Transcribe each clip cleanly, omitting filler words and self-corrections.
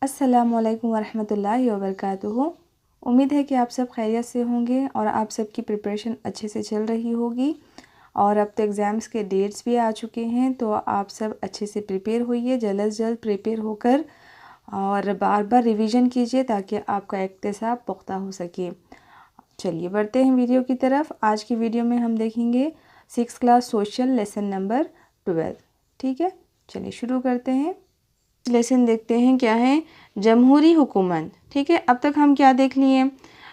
अस्सलामुअलैकुम वरहमतुल्लाहि वबरकातुहू। उम्मीद है कि आप सब खैरियत से होंगे और आप सबकी प्रिपरेशन अच्छे से चल रही होगी। और अब तो एग्ज़ाम्स के डेट्स भी आ चुके हैं, तो आप सब अच्छे से प्रिपेयर होइए, जल्द से जल्द प्रिपेयर होकर और बार बार रिवीजन कीजिए ताकि आपका इक्तिसाब पुख्ता हो सके। चलिए बढ़ते हैं वीडियो की तरफ। आज की वीडियो में हम देखेंगे 6th class social lesson number 12। ठीक है, चलिए शुरू करते हैं। लेसन देखते हैं क्या है, जमहूरी हुकूमत। ठीक है, अब तक हम क्या देख लिए?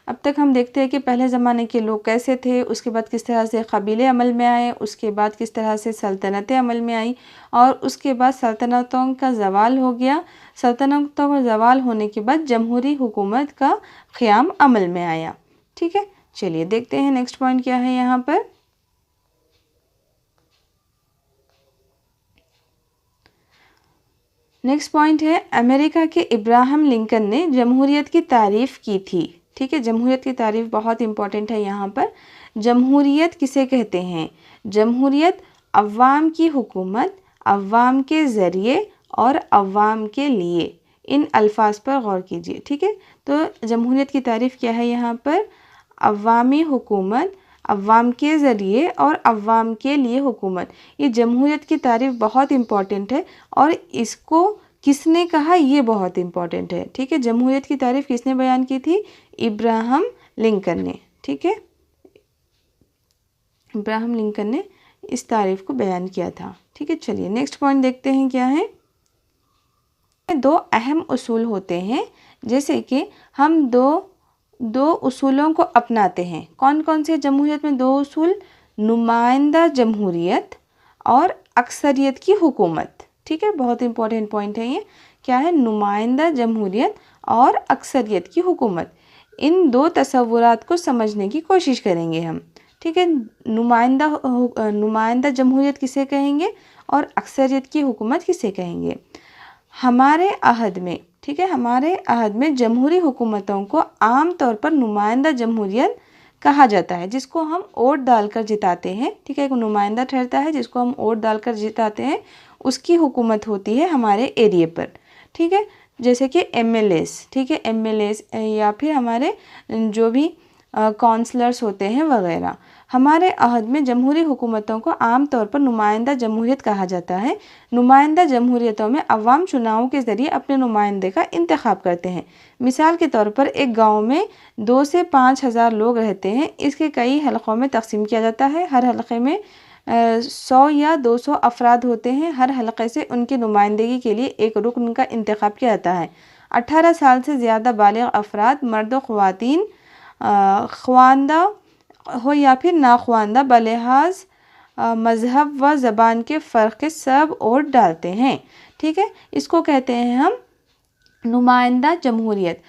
अब तक हम देखते हैं कि पहले ज़माने के लोग कैसे थे, उसके बाद किस तरह से कबीले अमल में आए, उसके बाद किस तरह से सल्तनतें अमल में आई और उसके बाद सल्तनतों का ज़वाल हो गया। सल्तनतों का ज़वाल होने के बाद जमहूरी हुकूमत का क़याम अमल में आया। ठीक है, चलिए देखते हैं नेक्स्ट पॉइंट क्या है यहाँ पर। नेक्स्ट पॉइंट है, अमेरिका के इब्राहम लिंकन ने जमहूरियत की तारीफ़ की थी। ठीक है, जमहूरियत की तारीफ़ बहुत इंपॉर्टेंट है यहाँ पर। जमहूरियत किसे कहते हैं? जमहूरियत अवाम की हुकूमत, अवाम के ज़रिए और अवाम के लिए, इन अल्फाज पर गौर कीजिए। ठीक है, तो जमहूरियत की तारीफ़ क्या है यहाँ पर? अवामी हुकूमत, अवाम के ज़रिए और अवाम के लिए हुकूमत। ये जमहूरियत की तारीफ़ बहुत इम्पॉर्टेंट है और इसको किसने कहा ये बहुत इम्पॉर्टेंट है। ठीक है, जमहूरियत की तारीफ़ किसने बयान की थी? इब्राहम लिंकन ने। ठीक है, इब्राहम लिंकन ने इस तारीफ़ को बयान किया था। ठीक है, चलिए नेक्स्ट पॉइंट देखते हैं क्या है। दो अहम उसूल होते हैं, जैसे कि हम दो उसूलों को अपनाते हैं। कौन कौन से जमहूरियत में दो उसूल? नुमाइंदा जमहूरियत और अक्सरियत की हुकूमत। ठीक है, बहुत इंपॉर्टेंट पॉइंट है ये। क्या है? नुमाइंदा जमहूरियत और अक्सरियत की हुकूमत। इन दो तसव्वुरात को समझने की कोशिश करेंगे हम। ठीक है, नुमाइंदा जमहूरियत किसे कहेंगे और अक्सरियत की हुकूमत किसे कहेंगे? हमारे अहद में, ठीक है, हमारे अहद में जमहूरी हुकूमतों को आम तौर पर नुमाइंदा जमहूरियत कहा जाता है, जिसको हम वोट डालकर जिताते हैं। ठीक है, एक नुमाइंदा ठहरता है जिसको हम वोट डालकर जिताते हैं, उसकी हुकूमत होती है हमारे एरिए पर। ठीक है, जैसे कि एमएलएस। ठीक है, एमएलएस या फिर हमारे जो भी काउंसलर्स होते हैं वगैरह। हमारे अहद में जमहूरी हुकूमतों को आम तौर पर नुमाइंदा जमहूरियत कहा जाता है। नुमाइंदा जमहूरियतों में अवाम चुनावों के ज़रिए अपने नुमाइंदे का इंतखाब करते हैं। मिसाल के तौर पर एक गांव में 2 से 5 हज़ार लोग रहते हैं। इसके कई हलक़ों में तकसीम किया जाता है। हर हलक़े में 100 या 200 अफराद होते हैं। हर हलक़े से उनकी नुमाइंदगी के लिए एक रुकन का इंतखाब किया जाता है। 18 साल से ज़्यादा बालिग़ अफराद, मर्द व ख़वातीन, ख़वानदा हो या फिर नाख़वानदा, बलिहाज मज़हब व ज़बान के फ़र्क के सब वोट डालते हैं। ठीक है, इसको कहते हैं हम नुमाइंदा जमहूरियत।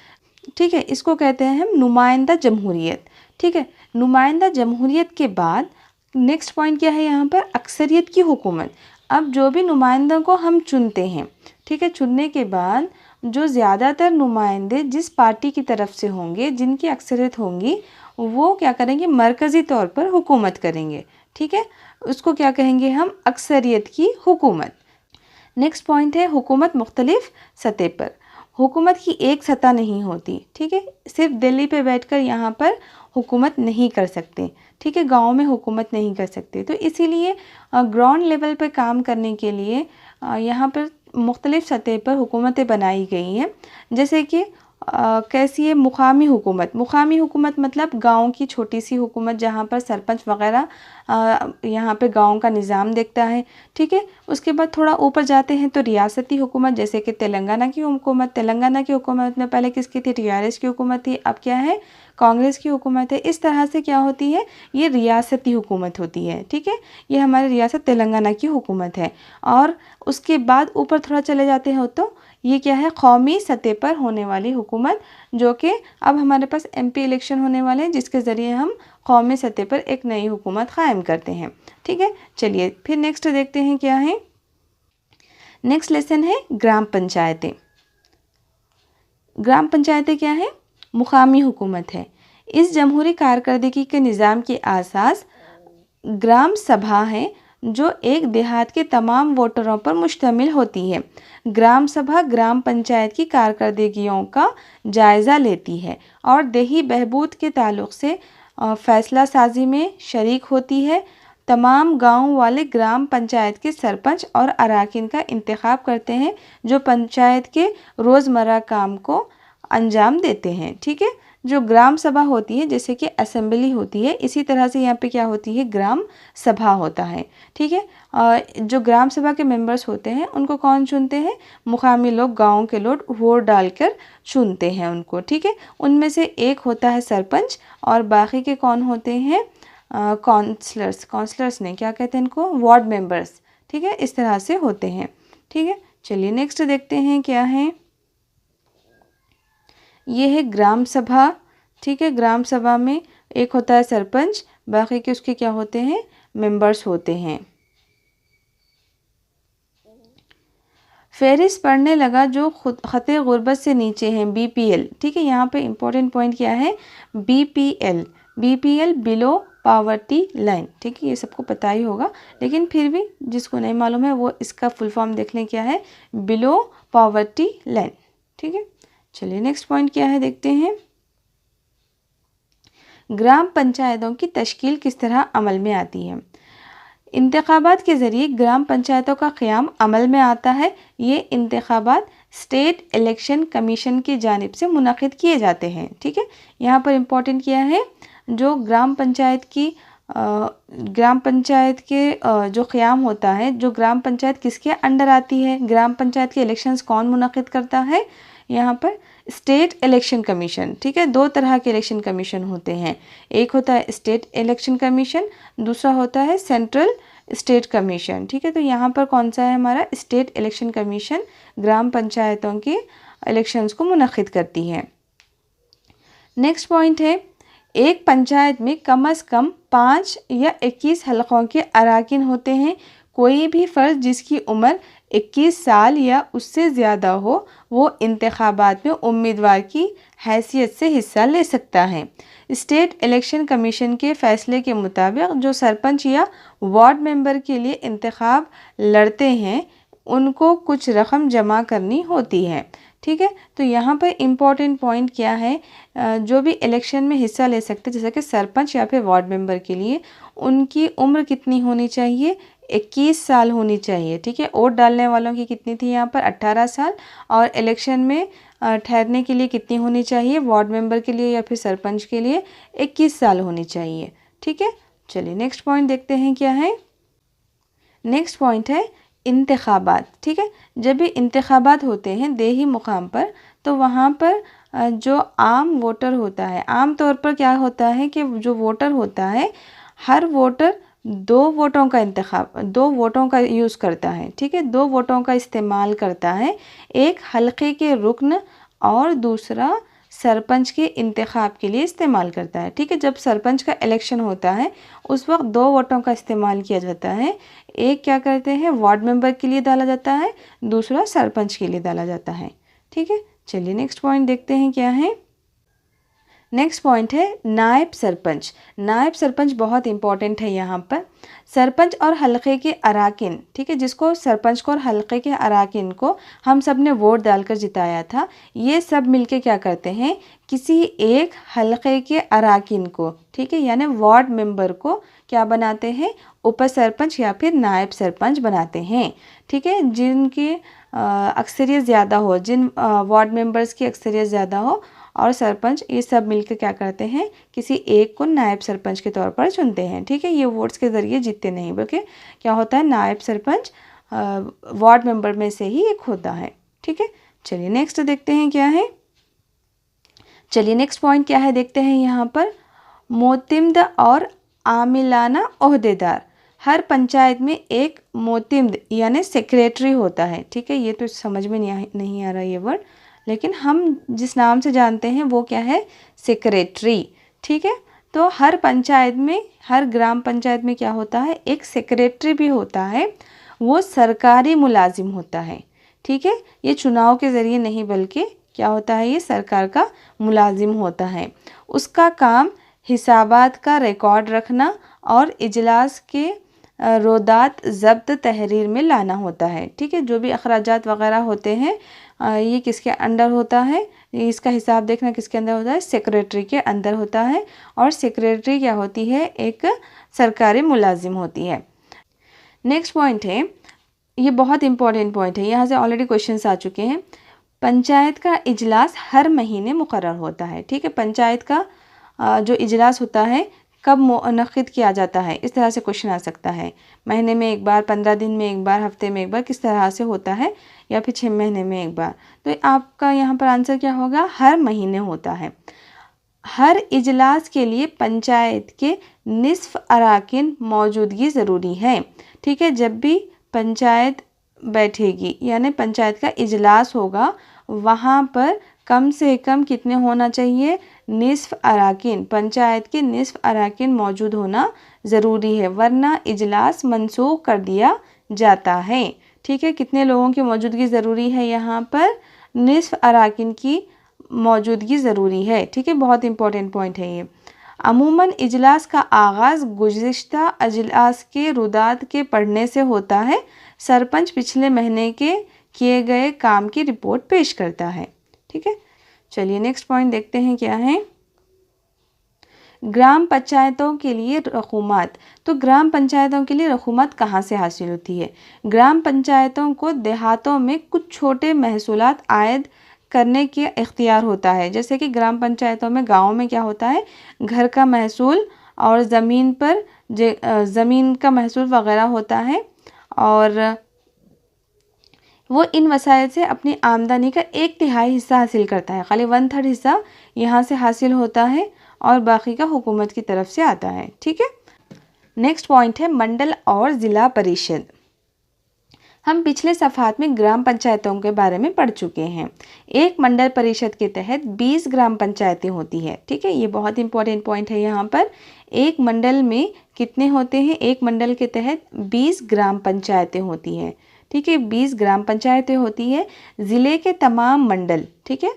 ठीक है, इसको कहते हैं हम नुमाइंदा जमहूरियत। ठीक है, नुमाइंदा जमहूरियत के बाद नेक्स्ट पॉइंट क्या है यहाँ पर? अक्सरियत की हुकूमत। अब जो भी नुमाइंदों को हम चुनते हैं, ठीक है, चुनने के बाद जो ज़्यादातर नुमाइंदे जिस पार्टी की तरफ से होंगे, जिनकी अक्सरियत होंगी, वो क्या करेंगे? मरकज़ी तौर पर हुकूमत करेंगे। ठीक है, उसको क्या कहेंगे हम? अक्सरियत की हुकूमत। नेक्स्ट पॉइंट है हुकूमत मुख्तलिफ सतह पर। हुकूमत की एक सतह नहीं होती। ठीक है, सिर्फ दिल्ली पे बैठकर यहाँ पर हुकूमत नहीं कर सकते। ठीक है, गाँव में हुकूमत नहीं कर सकते। तो इसीलिए ग्राउंड लेवल पर काम करने के लिए यहाँ पर मुख्तलिफ सतह पर हुकूमतें बनाई गई हैं। जैसे कि कैसी है? मुकामी हुकूमत। मुकामी हुकूमत मतलब गांव की छोटी सी हुकूमत, जहां पर सरपंच वगैरह यहाँ पे गांव का निज़ाम देखता है। ठीक है, उसके बाद थोड़ा ऊपर जाते हैं तो रियासती हुकूमत, जैसे कि तेलंगाना की हुकूमत। तेलंगाना की हुकूमत में पहले किसकी थी? टीआरएस की हुकूमत थी, अब क्या है? कांग्रेस की हुकूमत है। इस तरह से क्या होती है? ये रियासती हुकूमत होती है। ठीक है, ये हमारी रियासत तेलंगाना की हुकूमत है। और उसके बाद ऊपर थोड़ा चले जाते हैं तो ये क्या है? कौमी सतह पर होने वाली हुकूमत, जो कि अब हमारे पास एमपी इलेक्शन होने वाले हैं, जिसके ज़रिए हम कौमी सतह पर एक नई हुकूमत क़ायम करते हैं। ठीक है, चलिए फिर नेक्स्ट देखते हैं क्या है। नेक्स्ट लेसन है ग्राम पंचायतें। ग्राम पंचायतें क्या है? मुकामी हुकूमत है। इस जमहूरी कारकर्दगी के निज़ाम की आसास ग्राम सभा है, जो एक देहात के तमाम वोटरों पर मुश्तमिल होती है। ग्राम सभा ग्राम पंचायत की कारकर्दगियों का जायज़ा लेती है और देही बहबूद के ताल्लुक़ से फ़ैसला साजी में शरीक होती है। तमाम गांव वाले ग्राम पंचायत के सरपंच और अराकीन का इंतखाब करते हैं, जो पंचायत के रोज़मर्रा काम को अंजाम देते हैं। ठीक है, जो ग्राम सभा होती है जैसे कि असेंबली होती है, इसी तरह से यहाँ पे क्या होती है, ग्राम सभा होता है। ठीक है, जो ग्राम सभा के मेंबर्स होते हैं उनको कौन चुनते हैं, मुकामी लोग, गाँव के लोग वोट डालकर चुनते हैं उनको। ठीक है, उनमें से एक होता है सरपंच और बाकी के कौन होते हैं, काउंसलर्स नहीं, क्या कहते हैं इनको, वार्ड मेंबर्स। ठीक है, इस तरह से होते हैं। ठीक है, चलिए नेक्स्ट देखते हैं क्या है। ये है ग्राम सभा। ठीक है, ग्राम सभा में एक होता है सरपंच, बाकी के उसके क्या होते हैं, मेंबर्स होते हैं। फहरिस्त पढ़ने लगा जो खते गुर्बत से नीचे हैं, BPL। ठीक है, यहाँ पे इम्पोर्टेंट पॉइंट क्या है, BPL बिलो पावर्टी लाइन। ठीक है, ये सबको पता ही होगा, लेकिन फिर भी जिसको नहीं मालूम है वो इसका फुल फॉर्म देख लें, क्या है, बिलो पावर्टी लाइन। ठीक है, चलिए नेक्स्ट पॉइंट क्या है देखते हैं। ग्राम पंचायतों की तश्कील किस तरह अमल में आती है। इंतखाबात के ज़रिए ग्राम पंचायतों का क़याम अमल में आता है। ये इंतखाबात स्टेट इलेक्शन कमीशन की जानिब से मुनक़िद किए जाते हैं। ठीक है, यहाँ पर इम्पोर्टेंट क्या है, जो ग्राम पंचायत के जो क़याम होता है, जो ग्राम पंचायत किसके अंडर आती है, ग्राम पंचायत के इलेक्शंस कौन मुनक़िद करता है, यहाँ पर स्टेट इलेक्शन कमीशन। ठीक है, दो तरह के इलेक्शन कमीशन होते हैं, एक होता है स्टेट इलेक्शन कमीशन, दूसरा होता है सेंट्रल स्टेट कमीशन। ठीक है, तो यहाँ पर कौन सा है हमारा, स्टेट इलेक्शन कमीशन ग्राम पंचायतों के इलेक्शंस को मुनक़िद करती है। नेक्स्ट पॉइंट है, एक पंचायत में कम से कम 5 या 21 हलक़ों के अराकीन होते हैं। कोई भी फ़र्द जिसकी उम्र 21 साल या उससे ज़्यादा हो, वो इंतखाबात में उम्मीदवार की हैसियत से हिस्सा ले सकता है। स्टेट इलेक्शन कमीशन के फ़ैसले के मुताबिक जो सरपंच या वार्ड मेंबर के लिए इंतखाब लड़ते हैं, उनको कुछ रकम जमा करनी होती है। ठीक है, तो यहाँ पर इम्पॉर्टेंट पॉइंट क्या है, जो भी इलेक्शन में हिस्सा ले सकते हैं, जैसे कि सरपंच या फिर वार्ड मेंबर के लिए, उनकी उम्र कितनी होनी चाहिए, 21 साल होनी चाहिए। ठीक है, वोट डालने वालों की कितनी थी यहाँ पर, 18 साल, और इलेक्शन में ठहरने के लिए कितनी होनी चाहिए, वार्ड मेंबर के लिए या फिर सरपंच के लिए 21 साल होनी चाहिए। ठीक है, चलिए नेक्स्ट पॉइंट देखते हैं क्या है। नेक्स्ट पॉइंट है इंतखाबात। ठीक है, जब भी इंतखाबात होते हैं देही मुकाम पर, तो वहाँ पर जो आम वोटर होता है, आम तौर पर क्या होता है कि जो वोटर होता है, हर वोटर 2 वोटों का यूज़ करता है। ठीक है, 2 वोटों का इस्तेमाल करता है, एक हल्के के रुकन और दूसरा सरपंच के इंतखाब के लिए इस्तेमाल करता है। ठीक है, जब सरपंच का इलेक्शन होता है उस वक्त 2 वोटों का इस्तेमाल किया जाता है, एक क्या करते हैं, वार्ड मेंबर के लिए डाला जाता है, दूसरा सरपंच के लिए डाला जाता है। ठीक है, चलिए नेक्स्ट पॉइंट देखते हैं क्या है। नेक्स्ट पॉइंट है नायब सरपंच। नायब सरपंच बहुत इंपॉर्टेंट है यहाँ पर। सरपंच और हलके के अराकीन, ठीक है, जिसको सरपंच को और हलके के अराकीन को हम सब ने वोट डालकर जिताया था, ये सब मिलके क्या करते हैं, किसी एक हलके के अराकीन को, ठीक है, यानी वार्ड मेंबर को क्या बनाते हैं, उप सरपंच या फिर नायब सरपंच बनाते हैं। ठीक है, जिनकी अक्सरियत ज़्यादा हो, जिन वार्ड मेंबर्स की अक्सरियत ज़्यादा हो और सरपंच, ये सब मिलकर क्या करते हैं, किसी एक को नायब सरपंच के तौर पर चुनते हैं। ठीक है, ये वोट्स के ज़रिए जीतते नहीं, बल्कि क्या होता है, नायब सरपंच वार्ड मेंबर में से ही एक होता है। ठीक है, चलिए नेक्स्ट देखते हैं क्या है। चलिए नेक्स्ट पॉइंट क्या है देखते हैं यहाँ पर। मोतिम्द और आमिलाना ओहदेदार। हर पंचायत में एक मोतिम्द यानी सेक्रेटरी होता है। ठीक है, ये तो समझ में नहीं आ रहा ये वर्ड, लेकिन हम जिस नाम से जानते हैं वो क्या है, सेक्रेटरी। ठीक है, तो हर पंचायत में, हर ग्राम पंचायत में क्या होता है, एक सेक्रेटरी भी होता है, वो सरकारी मुलाजिम होता है। ठीक है, ये चुनाव के ज़रिए नहीं बल्कि क्या होता है, ये सरकार का मुलाजिम होता है। उसका काम हिसाबात का रिकॉर्ड रखना और इजलास के रोदात ज़ब्त तहरीर में लाना होता है। ठीक है, जो भी अखराजात वगैरह होते हैं ये किसके अंडर होता है, इसका हिसाब देखना किसके अंदर होता है, सेक्रेटरी के अंदर होता है। और सेक्रेटरी क्या होती है, एक सरकारी मुलाजिम होती है। नेक्स्ट पॉइंट है, ये बहुत इंपॉर्टेंट पॉइंट है, यहाँ से ऑलरेडी क्वेश्चंस आ चुके हैं। पंचायत का इजलास हर महीने मुकर्रर होता है। ठीक है, पंचायत का जो इजलास होता है कब मुनक़िद किया जाता है, इस तरह से क्वेश्चन आ सकता है। महीने में एक बार, 15 दिन में एक बार, हफ्ते में एक बार, किस तरह से होता है, या फिर 6 महीने में एक बार। तो आपका यहाँ पर आंसर क्या होगा, हर महीने होता है। हर इजलास के लिए पंचायत के निस्फ अराकीन मौजूदगी ज़रूरी है। ठीक है, जब भी पंचायत बैठेगी यानी पंचायत का इजलास होगा, वहाँ पर कम से कम कितने होना चाहिए, निस्फ अराकीन, पंचायत के निस्फ अराकीन मौजूद होना ज़रूरी है, वरना इजलास मनसूख कर दिया जाता है। ठीक है, कितने लोगों की मौजूदगी ज़रूरी है, यहाँ पर निस्फ अराकीन की मौजूदगी ज़रूरी है। ठीक है, बहुत इंपॉर्टेंट पॉइंट है ये। अमूमन इजलास का आगाज़ गुज़िश्ता अजलास के रुदात के पढ़ने से होता है। सरपंच पिछले महीने के किए गए काम की रिपोर्ट पेश करता है। ठीक है, चलिए नेक्स्ट पॉइंट देखते हैं क्या है। ग्राम पंचायतों के लिए रकूमत। तो ग्राम पंचायतों के लिए रकूमत कहाँ से हासिल होती है। ग्राम पंचायतों को देहातों में कुछ छोटे महसूलात आयद करने के इख्तियार होता है। जैसे कि ग्राम पंचायतों में, गाँव में क्या होता है, घर का महसूल और ज़मीन पर ज़मीन का महसूल वगैरह होता है, और वो इन वसाइल से अपनी आमदनी का 1/3 हिस्सा हासिल करता है। खाली 1/3 हिस्सा यहाँ से हासिल होता है और बाकी का हुकूमत की तरफ से आता है। ठीक है, नेक्स्ट पॉइंट है मंडल और ज़िला परिषद। हम पिछले सफ़ात में ग्राम पंचायतों के बारे में पढ़ चुके हैं। एक मंडल परिषद के तहत 20 ग्राम पंचायतें होती है। ठीक है, ये बहुत इंपॉर्टेंट पॉइंट है। यहाँ पर एक मंडल में कितने होते हैं, एक मंडल के तहत 20 ग्राम पंचायतें होती हैं। ठीक है, 20 ग्राम पंचायतें होती है। ज़िले के तमाम मंडल, ठीक है,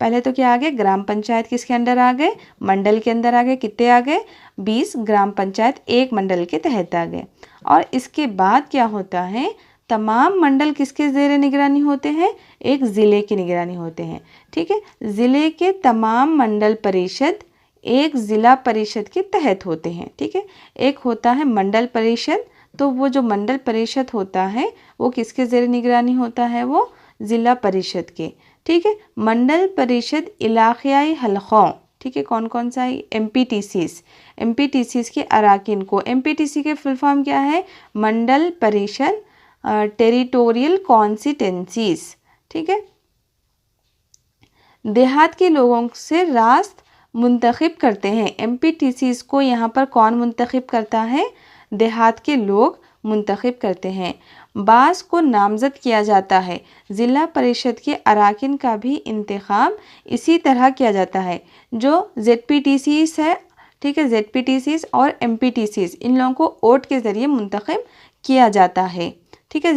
पहले तो क्या आ गए, ग्राम पंचायत किसके अंदर आ गए, मंडल के अंदर आ गए। कितने आ गए, 20 ग्राम पंचायत एक मंडल के तहत आ गए। और इसके बाद क्या होता है, तमाम मंडल किसके ज़ेरे निगरानी होते हैं, एक ज़िले की निगरानी होते हैं। ठीक है, ज़िले के तमाम मंडल परिषद एक ज़िला परिषद के तहत होते हैं। ठीक है, एक होता है मंडल परिषद, तो वो जो मंडल परिषद होता है वो किसके ज़ेरे निगरानी होता है, वो ज़िला परिषद के। ठीक है, मंडल परिषद इलाक़ाई हलक़ों, ठीक है, कौन कौन सा है, एमपीटीसीज के अराकीन को, एमपीटीसी के फुल फॉर्म क्या है, मंडल परिषद टेरिटोरियल कॉन्स्टिटेंसीज। ठीक है, देहात के लोगों से रास्त मुंतखब करते हैं। एमपीटीसीज को यहाँ पर कौन मुंतखब करता है, देहात के लोग मुंतखब करते हैं। बास को नामज़द किया जाता है। ज़िला परिषद के अराकीन का भी इंतखाब इसी तरह किया जाता है। जो ZPTCs है, ठीक है, ZPTCs और MPTCs, इन लोगों को वोट के ज़रिए मुंतखब किया जाता है। ठीक है,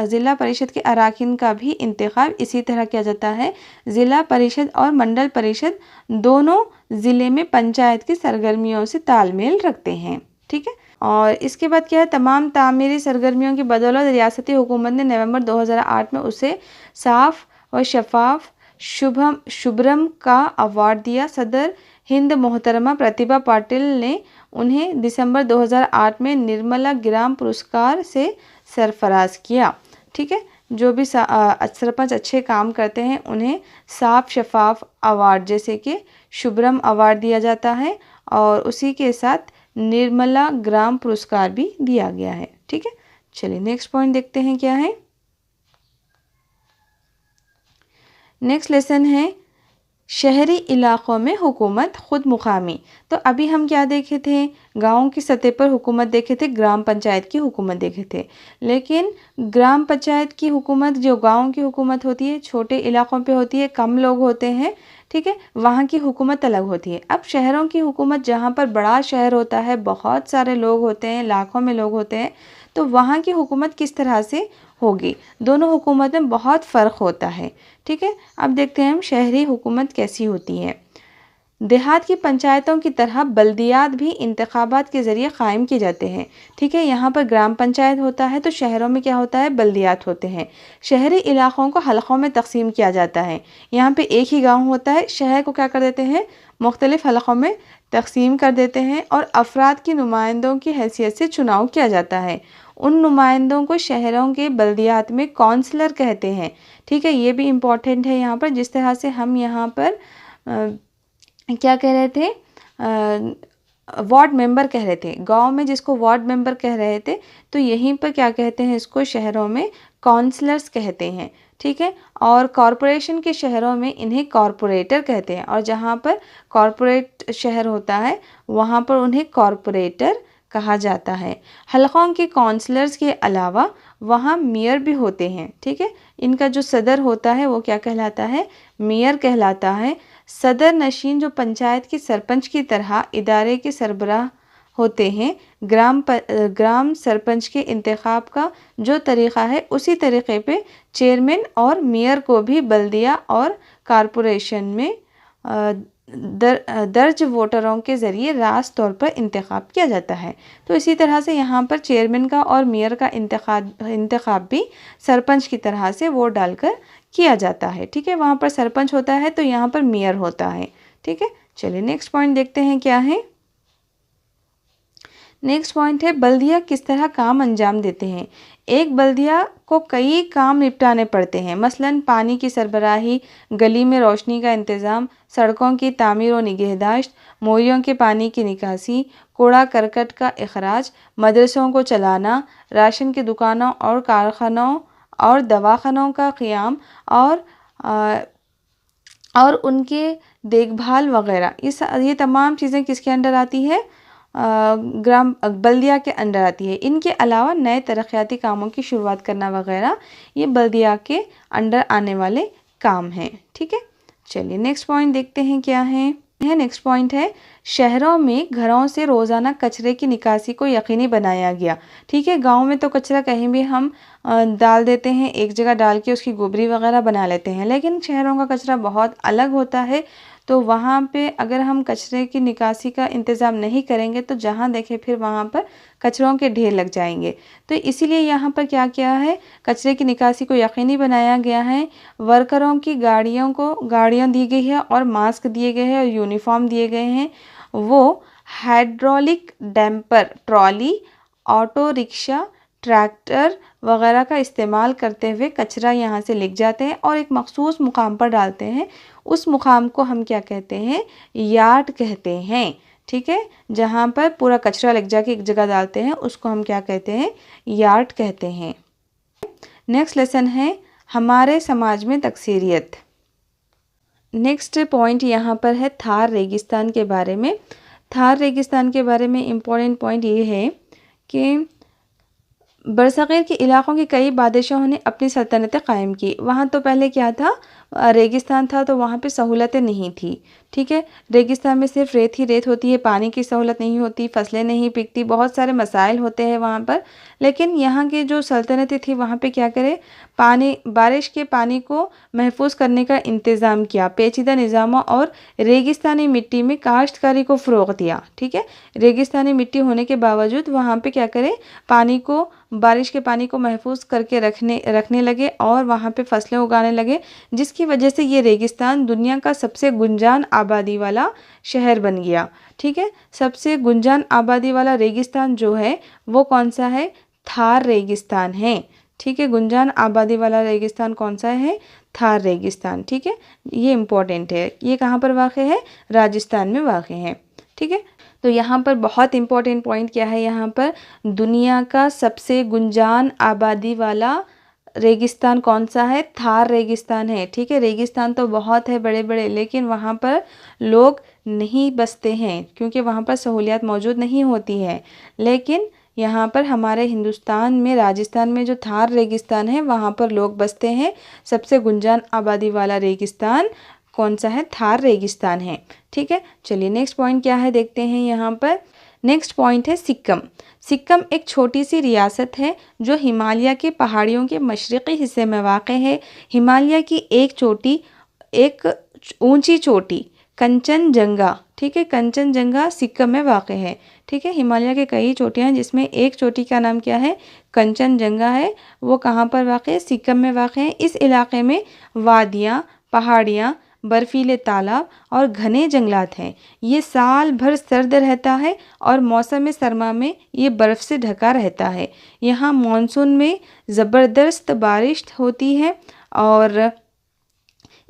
ज़िला परिषद के अराकीन का भी इंतखाब इसी तरह किया जाता है। ज़िला परिषद और मंडल परिषद दोनों ज़िले में पंचायत की सरगर्मियों से तालमेल रखते हैं। ठीक है, और इसके बाद क्या है, तमाम तामीरी सरगर्मियों की बदौलत रियासती हुकूमत ने नवंबर 2008 में उसे साफ़ और शफाफ शुभ्रम का अवार्ड दिया। सदर हिंद मोहतरमा प्रतिभा पाटिल ने उन्हें दिसंबर 2008 में निर्मला ग्राम पुरस्कार से सरफराज किया। ठीक है, जो भी सरपंच अच्छे काम करते हैं उन्हें साफ शफाफ अवार्ड जैसे कि शुभ्रम अवार्ड दिया जाता है, और उसी के साथ निर्मला ग्राम पुरस्कार भी दिया गया है। ठीक है, चलिए नेक्स्ट पॉइंट देखते हैं क्या है। नेक्स्ट लेसन है शहरी इलाक़ों में हुकूमत खुद मुकामी। तो अभी हम क्या देखे थे, गाँव की सतह पर हुकूमत देखे थे, ग्राम पंचायत की हुकूमत देखे थे। लेकिन ग्राम पंचायत की हुकूमत, जो गाँव की हुकूमत होती है, छोटे इलाक़ों पे होती है, कम लोग होते हैं। ठीक है, वहाँ की हुकूमत अलग होती है। अब शहरों की हुकूमत, जहाँ पर बड़ा शहर होता है, बहुत सारे लोग होते हैं, लाखों में लोग होते हैं, तो वहाँ की हुकूमत किस तरह से होगी, दोनों हुकूमत में बहुत फ़र्क होता है। ठीक है, अब देखते हैं हम शहरी हुकूमत कैसी होती है। देहात की पंचायतों की तरह बल्दियात भी इंतखाबात के ज़रिए क़ायम किए जाते हैं। ठीक है, यहाँ पर ग्राम पंचायत होता है तो शहरों में क्या होता है, बल्दियात होते हैं। शहरी इलाक़ों को हलक़ों में तकसीम किया जाता है। यहाँ पे एक ही गांव होता है, शहर को क्या कर देते हैं, मुख्तलिफ़ हलक़ों में तकसीम कर देते हैं और अफराद की नुमाइंदों की हैसियत से चुनाव किया जाता है। उन नुमाइंदों को शहरों के बल्दियात में कौंसलर कहते हैं। ठीक है, ये भी इम्पॉर्टेंट है यहाँ पर। जिस तरह से हम यहाँ पर क्या कह रहे थे, वार्ड मेंबर कह रहे थे, गांव में जिसको वार्ड मेंबर कह रहे थे, तो यहीं पर क्या कहते हैं, इसको शहरों में काउंसलर्स कहते हैं। ठीक है, और कॉरपोरेशन के शहरों में इन्हें कॉरपोरेटर कहते हैं, और जहाँ पर कॉरपोरेट शहर होता है वहाँ पर उन्हें कॉरपोरेटर कहा जाता है। हलक़ों के काउंसलर्स के अलावा वहाँ मेयर भी होते हैं। ठीक है, इनका जो सदर होता है वो क्या कहलाता है, मेयर कहलाता है। सदर नशीन जो पंचायत के सरपंच की तरह इदारे के सरबराह होते हैं। ग्राम सरपंच के इंतखाब का जो तरीक़ा है उसी तरीक़े पे चेयरमैन और मेयर को भी बल्दिया और कॉरपोरेशन में दर्ज वोटरों के ज़रिए रास्त तौर पर इंतखाब किया जाता है। तो इसी तरह से यहाँ पर चेयरमैन का और मेयर का इंतखाब भी सरपंच की तरह से वोट डालकर किया जाता है। ठीक है, वहाँ पर सरपंच होता है तो यहाँ पर मेयर होता है। ठीक है, चलिए नेक्स्ट पॉइंट देखते हैं क्या है। नेक्स्ट पॉइंट है बल्दिया किस तरह काम अंजाम देते हैं। एक बल्दिया को कई काम निपटाने पड़ते हैं, मसलन पानी की सरबराही, गली में रोशनी का इंतज़ाम, सड़कों की तामीर और निगहदाश्त, मोरियों के पानी की निकासी, कूड़ा करकट का अखराज, मदरसों को चलाना, राशन की दुकानों और कारखानों और दवाखानों का क़ियाम और उनके देखभाल वगैरह। ये तमाम चीज़ें किसके अंडर आती है, ग्राम बल्दिया के अंडर आती है। इनके अलावा नए तरक्याती कामों की शुरुआत करना वगैरह ये बल्दिया के अंडर आने वाले काम हैं। ठीक है, चलिए नेक्स्ट पॉइंट देखते हैं क्या है। नेक्स्ट पॉइंट है शहरों में घरों से रोज़ाना कचरे की निकासी को यकीनी बनाया गया। ठीक है, गांव में तो कचरा कहीं भी हम डाल देते हैं, एक जगह डाल के उसकी गोबरी वगैरह बना लेते हैं, लेकिन शहरों का कचरा बहुत अलग होता है। तो वहाँ पे अगर हम कचरे की निकासी का इंतज़ाम नहीं करेंगे तो जहाँ देखें फिर वहाँ पर कचरों के ढेर लग जाएंगे। तो इसीलिए यहाँ पर क्या किया है, कचरे की निकासी को यकीनी बनाया गया है। वर्करों की गाड़ियाँ दी गई है और मास्क दिए गए हैं और यूनिफॉर्म दिए गए हैं। वो hydraulic damper, trolley, auto rickshaw, tractor वगैरह का इस्तेमाल करते हुए कचरा यहाँ से लेके जाते हैं और एक मखसूस मुकाम पर डालते हैं। उस मुकाम को हम क्या कहते हैं, यार्ड कहते हैं। ठीक है, जहाँ पर पूरा कचरा लेके जाके एक जगह डालते हैं उसको हम क्या कहते हैं, यार्ड कहते हैं। नेक्स्ट लेसन है हमारे समाज में तकसीरियत। नेक्स्ट पॉइंट यहाँ पर है थार रेगिस्तान के बारे में। थार रेगिस्तान के बारे में इम्पोर्टेंट पॉइंट ये है कि बरसग़ीर के इलाक़ों के कई बादशाहों ने अपनी सल्तनतें कायम की। वहाँ तो पहले क्या था, रेगिस्तान था तो वहाँ पे सहूलतें नहीं थी। ठीक है, रेगिस्तान में सिर्फ रेत ही रेत होती है, पानी की सहूलत नहीं होती, फसलें नहीं पिकती, बहुत सारे मसाइल होते हैं वहाँ पर। लेकिन यहाँ की जो सल्तनतें थी वहाँ पे क्या करे, बारिश के पानी को महफूज करने का इंतज़ाम किया, पेचीदा निज़ामों और रेगिस्तानी मिट्टी में काश्तकारी को फ़रोग़ दिया। ठीक है, रेगिस्तानी मिट्टी होने के बावजूद वहाँ पे क्या करे, बारिश के पानी को महफूज करके रखने लगे और वहाँ पे फसलें उगाने लगे, जिसकी वजह से ये रेगिस्तान दुनिया का सबसे गुंजान आबादी वाला शहर बन गया। ठीक है, सबसे गुंजान आबादी वाला रेगिस्तान जो है वो कौन सा है, थार रेगिस्तान है। ठीक है, गुंजान आबादी वाला रेगिस्तान कौन सा है, थार रेगिस्तान। ठीक है, ये इम्पोर्टेंट है। ये कहाँ पर वाक़ है, राजस्थान में वाक़ है। ठीक है, तो यहाँ पर बहुत इम्पोर्टेंट पॉइंट क्या है, यहाँ पर दुनिया का सबसे गुंजान आबादी वाला रेगिस्तान कौन सा है, थार रेगिस्तान है। ठीक है, रेगिस्तान तो बहुत है बड़े बड़े, लेकिन वहाँ पर लोग नहीं बसते हैं क्योंकि वहाँ पर सहूलियत मौजूद नहीं होती है। लेकिन यहाँ पर हमारे हिंदुस्तान में, राजस्थान में जो थार रेगिस्तान है वहाँ पर लोग बसते हैं। सबसे गुंजान आबादी वाला रेगिस्तान कौन सा है, थार रेगिस्तान है। ठीक है, चलिए नेक्स्ट पॉइंट क्या है देखते हैं। यहाँ पर नेक्स्ट पॉइंट है सिक्किम। सिक्किम एक छोटी सी रियासत है जो हिमालय के पहाड़ियों के मशरक़ी हिस्से में वाक़ है। हिमालय की एक ऊंची चोटी कंचनजंगा, ठीक है, कंचनजंगा सिक्किम में वाक़ है, ठीक है। हिमालय के कई चोटियाँ हैं जिसमें एक चोटी का नाम क्या है, कंचनजंगा है। वो कहाँ पर वाक़ है, सिक्किम में वाक़ है। इस इलाके में वादियाँ, पहाड़ियाँ, बर्फीले तालाब और घने जंगलात हैं। ये साल भर सर्द रहता है और मौसम सरमा में ये बर्फ़ से ढका रहता है। यहाँ मानसून में ज़बरदस्त बारिश होती है और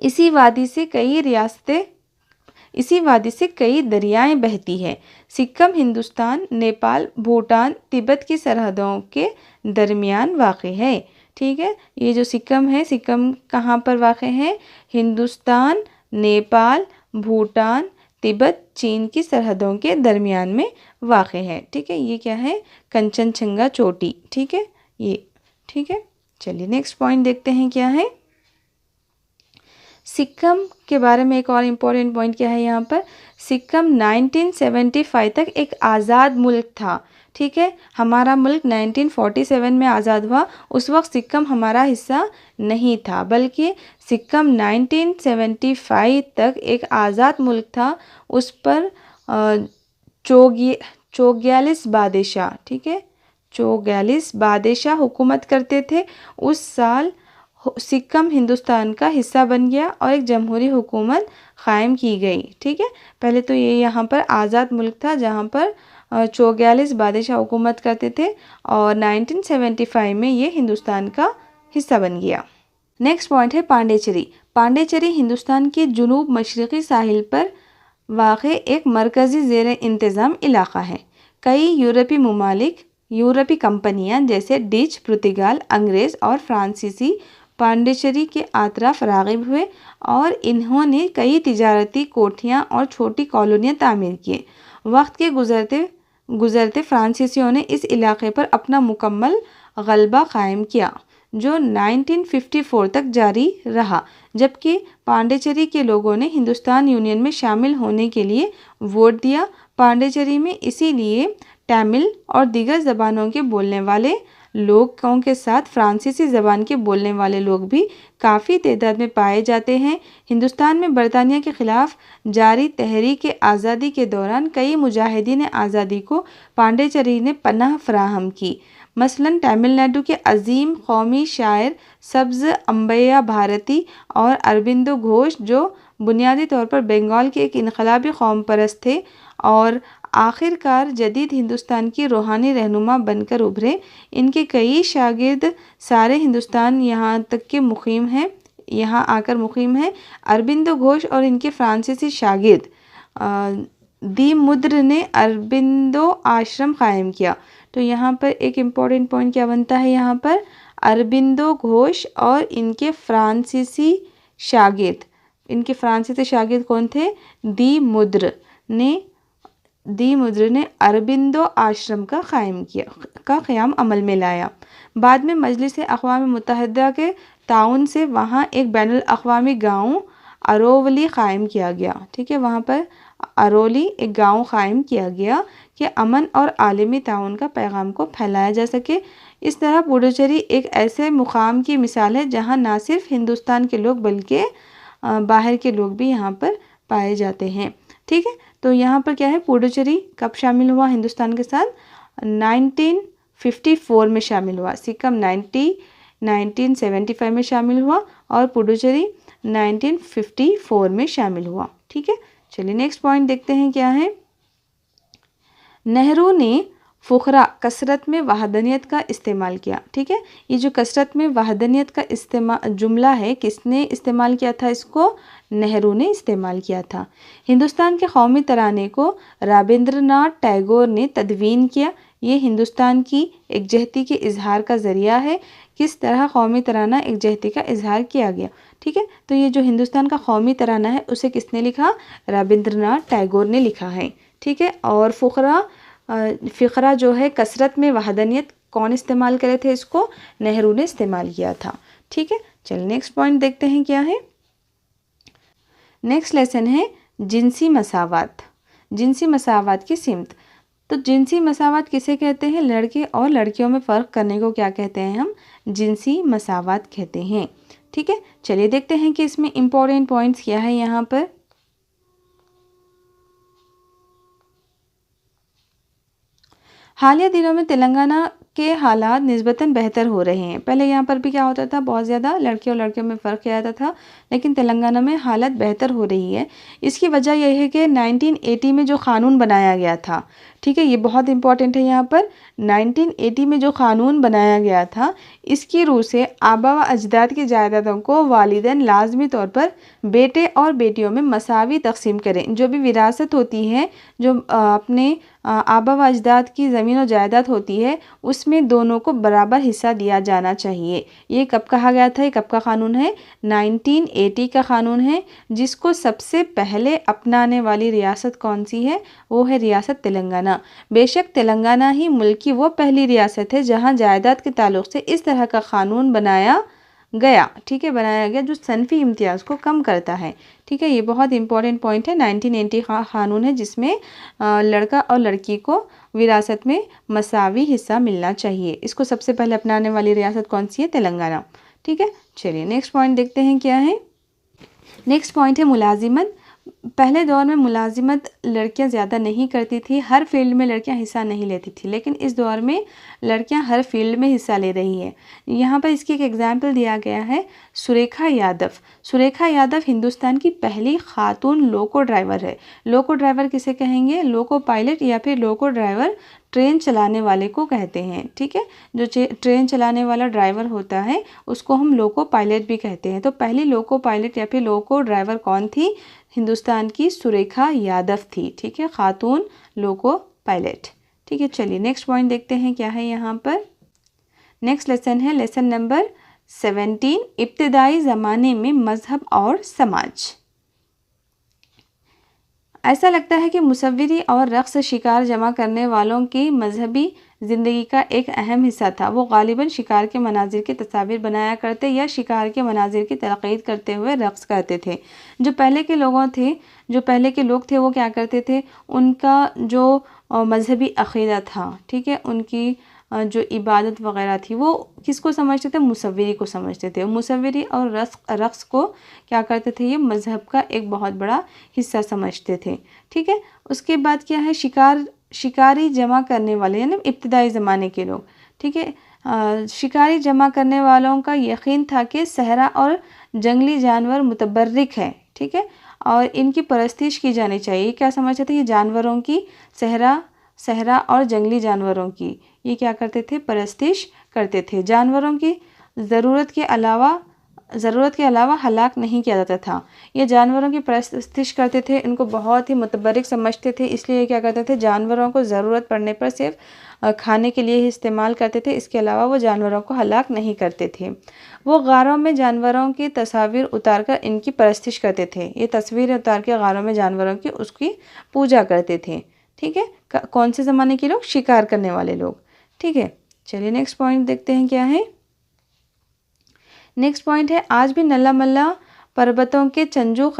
इसी वादी से कई दरियाएं बहती हैं। सिक्किम हिंदुस्तान, नेपाल, भूटान, तिब्बत की सरहदों के दरमियान वाक़ है, ठीक है। ये जो सिक्किम है, सिक्किम कहाँ पर वाक़ है, हिंदुस्तान, नेपाल, भूटान, तिब्बत, चीन की सरहदों के दरमियान में वाक़ है, ठीक है। ये क्या है, कंचनजंगा चोटी, ठीक है, ये, ठीक है। चलिए नेक्स्ट पॉइंट देखते हैं क्या है। सिक्किम के बारे में एक और इम्पोर्टेंट पॉइंट क्या है यहाँ पर, सिक्किम 1975 तक एक आज़ाद मुल्क था, ठीक है। हमारा मुल्क 1947 में आज़ाद हुआ। उस वक्त सिक्किम हमारा हिस्सा नहीं था, बल्कि सिक्किम 1975 तक एक आज़ाद मुल्क था। उस पर 44 बादशाह, ठीक है, 44 बादशाह हुकूमत करते थे। उस साल सिक्किम हिंदुस्तान का हिस्सा बन गया और एक जमहूरी हुकूमत क़ायम की गई, ठीक है। पहले तो ये यहाँ पर आज़ाद मुल्क था जहाँ पर 44 बादशाह हुकूमत करते थे और 1975 में ये हिंदुस्तान का हिस्सा बन गया। नेक्स्ट पॉइंट है पांडिचेरी। पांडिचेरी हिंदुस्तान के जुनूब मशरक़ी साहिल पर वाक़े एक मरकज़ी ज़ेर इंतज़ाम इलाक़ा है। कई यूरोपी कंपनियाँ जैसे डच, पुर्तगाल, अंग्रेज़ और फ्रांसीसी पांडिचेरी के आतराफ राग़िब हुए और इन्होंने कई तिजारती कोठियाँ और छोटी कॉलोनियाँ तामीर किए। वक्त के गुज़रते फ्रांसीसियों ने इस इलाक़े पर अपना मुकम्मल ग़लबा क़ायम किया, जो 1954 तक जारी रहा, जबकि पांडिचेरी के लोगों ने हिंदुस्तान यूनियन में शामिल होने के लिए वोट दिया। पांडिचेरी में इसीलिए तमिल और दीगर ज़बानों के बोलने वाले लोगों के साथ फ्रांसीसी ज़बान के बोलने वाले लोग भी काफ़ी तादाद में पाए जाते हैं। हिंदुस्तान में बरतानिया के ख़िलाफ़ जारी तहरीक आज़ादी के दौरान कई मुजाहिदीन आज़ादी को पांडिचेरी ने पनाह फराहम की। मसलन तमिलनाडु के अज़ीम कौमी शायर सब्ज़ अम्बैया भारती और अरबिंदो घोष, जो बुनियादी तौर पर बंगाल के एक इनकलाबी कौम परस्त थे और आखिरकार जदीद हिंदुस्तान की रूहानी रहनुमा बनकर उभरे। इनके कई शागिर्द सारे हिंदुस्तान यहाँ आकर मुक़ीम हैं। अरबिंदो घोष और इनके फ्रांसीसी शागिर्द दी मुद्र ने अरबिंदो आश्रम क़ायम किया। तो यहाँ पर एक इम्पॉर्टेंट पॉइंट क्या बनता है, यहाँ पर अरबिंदो घोष और इनके फ्रांसीसी शागिर्द कौन थे, दी मुद्र ने अरबिंदो आश्रम का क़याम अमल में लाया। बाद में मजलिस अक़वाम मुत्तहिदा के ताउन से वहाँ एक बैनुल अक़वामी गाँव अरोवली क़ायम किया गया, ठीक है। वहाँ पर अरोली एक गाँव क़ायम किया गया कि अमन और आलमी ताउन का पैगाम को फैलाया जा सके। इस तरह पुडुचेरी एक ऐसे मुकाम की मिसाल है जहाँ ना सिर्फ हिंदुस्तान के लोग बल्कि बाहर के लोग भी यहाँ पर पाए जाते हैं, ठीक है। तो यहाँ पर क्या है, पुडुचेरी कब शामिल हुआ हिंदुस्तान के साथ, 1954 में शामिल हुआ। सिक्किम 1975 में शामिल हुआ और पुडुचेरी 1954 में शामिल हुआ, ठीक है। चलिए नेक्स्ट पॉइंट देखते हैं क्या है। नेहरू ने फ़ुक़रा कसरत में वहदनियत का इस्तेमाल किया, ठीक है। ये जो कसरत में वहदनियत का जुमला है, किसने इस्तेमाल किया था इसको, नेहरू ने इस्तेमाल किया था। हिंदुस्तान के कौमी तराने को रवींद्रनाथ टैगोर ने तदवीन किया। ये हिंदुस्तान की एकजहती के इजहार का ज़रिया है। किस तरह कौमी तराना एकजहती का इजहार किया गया, ठीक है। तो ये जो हिंदुस्तान का कौमी तराना है उसे किसने लिखा, रवींद्रनाथ टैगोर ने लिखा है, ठीक है। और फ़ुक़रा जो है कसरत में वहदनियत कौन इस्तेमाल करे थे, इसको नेहरू ने इस्तेमाल किया था, ठीक है। चलिए नेक्स्ट पॉइंट देखते हैं क्या है। नेक्स्ट लेसन है जिनसी मसावत। जिनसी मसावत की सिमत। तो जिनसी मसावत किसे कहते हैं, लड़के और लड़कियों में फ़र्क करने को क्या कहते हैं, हम जिनसी मसावत कहते हैं, ठीक है। चलिए देखते हैं कि इसमें इम्पोर्टेंट पॉइंट्स क्या है यहाँ पर। हालिया दिनों में तेलंगाना के हालात निस्बतन बेहतर हो रहे हैं। पहले यहाँ पर भी क्या होता था, बहुत ज़्यादा लड़के और लड़कियों में फ़र्क किया जाता था, लेकिन तेलंगाना में हालत बेहतर हो रही है। इसकी वजह यह है कि 1980 में जो क़ानून बनाया गया था, ठीक है, ये बहुत इंपॉर्टेंट है यहाँ पर। 1980 में जो क़ानून बनाया गया था, इसकी रूह से आबा व अजदाद की जायदादों को वालिदैन लाजमी तौर पर बेटे और बेटियों में मसावी तकसीम करें। जो भी विरासत होती है, जो अपने आबा व अजदाद की ज़मीन और जायदाद होती है, उसमें दोनों को बराबर हिस्सा दिया जाना चाहिए। ये कब कहा गया था, ये कब का क़ानून है? 1980 का क़ानून है, जिसको सबसे पहले अपनाने वाली रियासत कौन सी है? वो है रियासत तेलंगाना। बेशक तेलंगाना ही मुल्क की वो पहली रियासत है जहाँ जायदाद के ताल्लुक़ से इस तरह का क़ानून बनाया गया, ठीक है, बनाया गया जो सनफ़ी इम्तियाज़ को कम करता है, ठीक है। ये बहुत इंपॉर्टेंट पॉइंट है। 1980 का क़ानून है जिसमें लड़का और लड़की को विरासत में मसावी हिस्सा मिलना चाहिए। इसको सबसे पहले अपनाने वाली रियासत कौन सी है? तेलंगाना, ठीक है। चलिए नेक्स्ट पॉइंट देखते हैं क्या है। नेक्स्ट पॉइंट है मुलाजिमत। पहले दौर में मुलाजिमत लड़कियां ज़्यादा नहीं करती थी, हर फील्ड में लड़कियां हिस्सा नहीं लेती थी, लेकिन इस दौर में लड़कियां हर फील्ड में हिस्सा ले रही हैं। यहाँ पर इसकी एक एग्जाम्पल दिया गया है, सुरेखा यादव। सुरेखा यादव हिंदुस्तान की पहली खातून लोको ड्राइवर है। लोको ड्राइवर किसे कहेंगे? लोको पायलट या फिर लोको ड्राइवर ट्रेन चलाने वाले को कहते हैं, ठीक है। जो ट्रेन चलाने वाला ड्राइवर होता है उसको हम लोको पायलट भी कहते हैं। तो पहली लोको पायलट या फिर लोको ड्राइवर कौन थी? हिंदुस्तान की सुरेखा यादव थी, ठीक है, खातून लोको पायलट, ठीक है। चलिए नेक्स्ट पॉइंट देखते हैं क्या है यहाँ पर। नेक्स्ट लेसन है लेसन नंबर 17, इब्तिदाई ज़माने में मज़हब और समाज। ऐसा लगता है कि मुसव्विरी और रक़्स शिकार जमा करने वालों की मजहबी ज़िंदगी का एक अहम हिस्सा था। वो गालिबन शिकार के मनाजिर की तस्वीर बनाया करते या शिकार के मनाजिर की तलक़ीद करते हुए रक़्स करते थे। जो पहले के लोग थे वो क्या करते थे, उनका जो मजहबी अक़ीदा था, ठीक है, उनकी जो इबादत वग़ैरह थी वो किसको समझते थे? मुसव्विरी को समझते थे। मुसव्विरी और रक़्स को क्या करते थे? ये मज़हब का एक बहुत बड़ा हिस्सा समझते थे, ठीक है। उसके बाद क्या है, शिकारी जमा करने वाले यानी इब्तिदाई ज़माने के लोग, ठीक है। शिकारी जमा करने वालों का यकीन था कि सहरा और जंगली जानवर मुतबर्रिक है, ठीक है, और इनकी परस्तिश की जानी चाहिए। क्या समझते थे? ये जानवरों की सहरा और जंगली जानवरों की ये क्या करते थे? परस्तिश करते थे। जानवरों की ज़रूरत के अलावा हलाक नहीं किया जाता था। ये जानवरों की परस्तिश करते थे, इनको बहुत ही मुतबर्रिक समझते थे, इसलिए क्या करते थे? जानवरों को ज़रूरत पड़ने पर सिर्फ खाने के लिए ही इस्तेमाल करते थे, इसके अलावा वो जानवरों को हलाक नहीं करते थे। वो गारों में जानवरों की तस्वीर उतार कर इनकी परस्तिश करते थे। ये तस्वीरें उतार के गारों में जानवरों की उसकी पूजा करते थे, ठीक है। कौन से ज़माने के लोग? शिकार करने वाले लोग, ठीक है। चलिए नेक्स्ट पॉइंट देखते हैं क्या है। नेक्स्ट पॉइंट है, आज भी नल्ला मल्ला पर्वतों के चंजू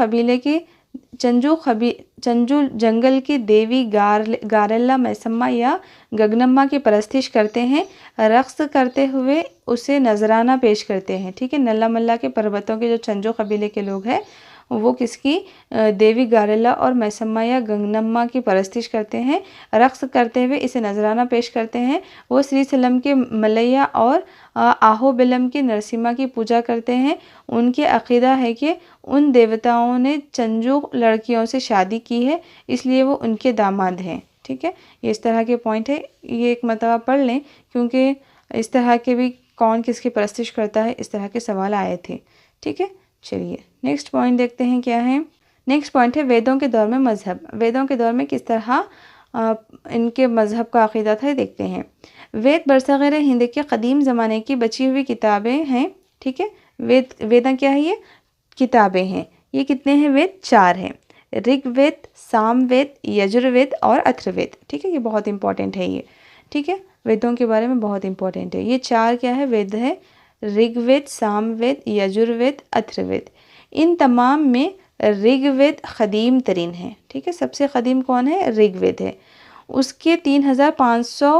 जंगल की देवी गारेला मैसम्मा या गगनम्मा की परस्तिश करते हैं, रक़्स करते हुए उसे नजराना पेश करते हैं, ठीक है। नल्ला मल्ला के पर्वतों के जो चंजू कबीले के लोग हैं वो किसकी? देवी गारेला और मैसम्मा या गगनम्मा की परस्तिश करते हैं, रक़्स करते हुए इसे नजराना पेश करते हैं। वो श्री सलम के मलैया और आहोबिलम की नरसिम्हा की पूजा करते हैं। उनके अक़ीदा है कि उन देवताओं ने चंजू लड़कियों से शादी की है, इसलिए वो उनके दामाद हैं, ठीक है। ये इस तरह के पॉइंट है, ये एक मरतबा पढ़ लें क्योंकि इस तरह के भी कौन किसकी परस्तिश करता है इस तरह के सवाल आए थे, ठीक है। चलिए नेक्स्ट पॉइंट देखते हैं क्या है। नेक्स्ट पॉइंट है, वेदों के दौर में मज़हब। वेदों के दौर में किस तरह इनके मज़हब का अक़ीदा था देखते हैं। वेद बरसग़ीर हिंद के क़दीम ज़माने की बची हुई किताबें हैं, ठीक है। वेदां क्या है? ये किताबें हैं। ये कितने हैं? वेद 4 हैं, ऋग्वेद, सामवेद, यजुर्वेद और अथर्ववेद, ठीक है। ये बहुत इंपॉर्टेंट है ये, ठीक है, वेदों के बारे में बहुत इंपॉर्टेंट है। ये 4 क्या है? वेद है, ऋग्वेद, सामवेद, यजुर्वेद, अथर्ववेद। इन तमाम में ऋग्वेद क़दीम तरीन है, ठीक है। सबसे क़दीम कौन है? ऋग्वेद है। उसके 3500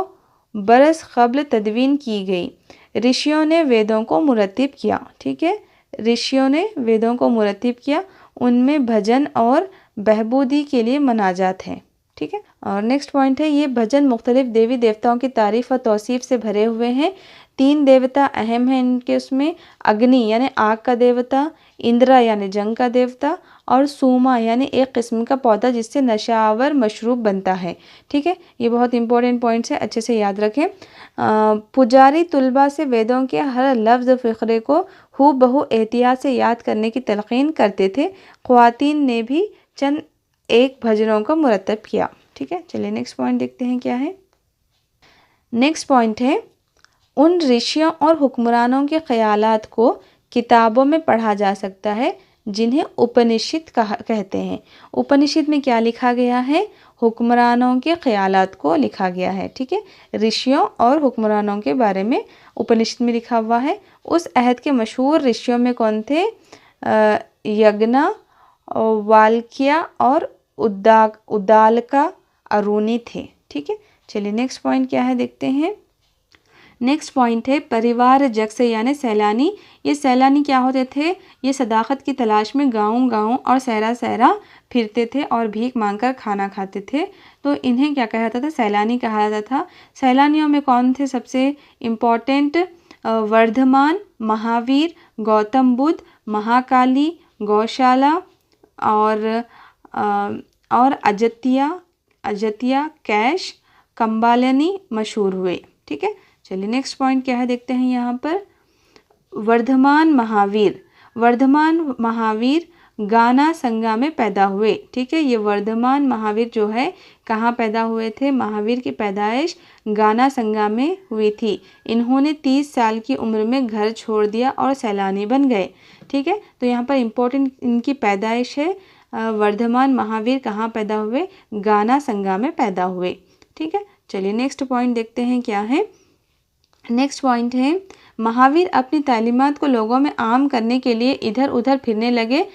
बरस क़ब्ल तदवीन की गई। ऋषियों ने वेदों को मुरत्तिब किया, ठीक है। ऋषियों ने वेदों को मुरत्तिब किया, उनमें भजन और बहबूदी के लिए मनाजात हैं, ठीक है। और नेक्स्ट पॉइंट है, ये भजन मुख्तलिफ देवी देवताओं की तारीफ और तौसीफ से भरे हुए हैं। 3 देवता अहम हैं इनके, उसमें अग्नि यानी आग का देवता, इंद्रा यानी जंग का देवता, और सूमा यानी एक किस्म का पौधा जिससे नशावर मशरूब बनता है। ठीक है, ये बहुत इंपॉर्टेंट पॉइंट्स है, अच्छे से याद रखें। पुजारी तुलबा से वेदों के हर लफ्ज़ फ़िक्रे को हू बहू एहतियात से याद करने की तलक़ीन करते थे। ख़वातीन ने भी चंद एक भजनों को मुरतब किया। ठीक है, चलिए नेक्स्ट पॉइंट देखते हैं क्या है। नेक्स्ट पॉइंट है, उन ऋषियों और हुक्मरानों के ख़यालात को किताबों में पढ़ा जा सकता है जिन्हें उपनिषद कहते हैं। उपनिषद में क्या लिखा गया है? हुक्मरानों के ख़यालात को लिखा गया है। ठीक है, ऋषियों और हुक्मरानों के बारे में उपनिषद में लिखा हुआ है। उस अहद के मशहूर ऋषियों में कौन थे? यज्ञ, वाल्किया और उद्दालका अरुणी थे। ठीक है, चलिए नेक्स्ट पॉइंट क्या है देखते हैं। नेक्स्ट पॉइंट है, परिवार जग यानी सैलानी। ये सैलानी क्या होते थे? ये सदाकत की तलाश में गाँव-गाँव और सहरा फिरते थे और भीख मांगकर खाना खाते थे, तो इन्हें क्या कहा जाता था? सैलानी कहा जाता था। सैलानियों में कौन थे सबसे इम्पोर्टेंट? वर्धमान, महावीर, गौतम बुद्ध, महाकाली, गौशाला और अजतिया, कैश, कंबालनी मशहूर हुए। ठीक है, चलिए नेक्स्ट पॉइंट क्या है देखते हैं यहाँ पर। वर्धमान महावीर गाना संगा में पैदा हुए। ठीक है, ये वर्धमान महावीर जो है कहाँ पैदा हुए थे? महावीर की पैदाइश गाना संगा में हुई थी। इन्होंने 30 साल की उम्र में घर छोड़ दिया और सैलानी बन गए। ठीक है, तो यहाँ पर इम्पोर्टेंट इनकी पैदाइश है। वर्धमान महावीर कहाँ पैदा हुए? गाना संगा में पैदा हुए। ठीक है, चलिए नेक्स्ट पॉइंट देखते हैं क्या है। नेक्स्ट पॉइंट है, महावीर अपनी तालीमात को लोगों में आम करने के लिए इधर उधर फिरने लगे।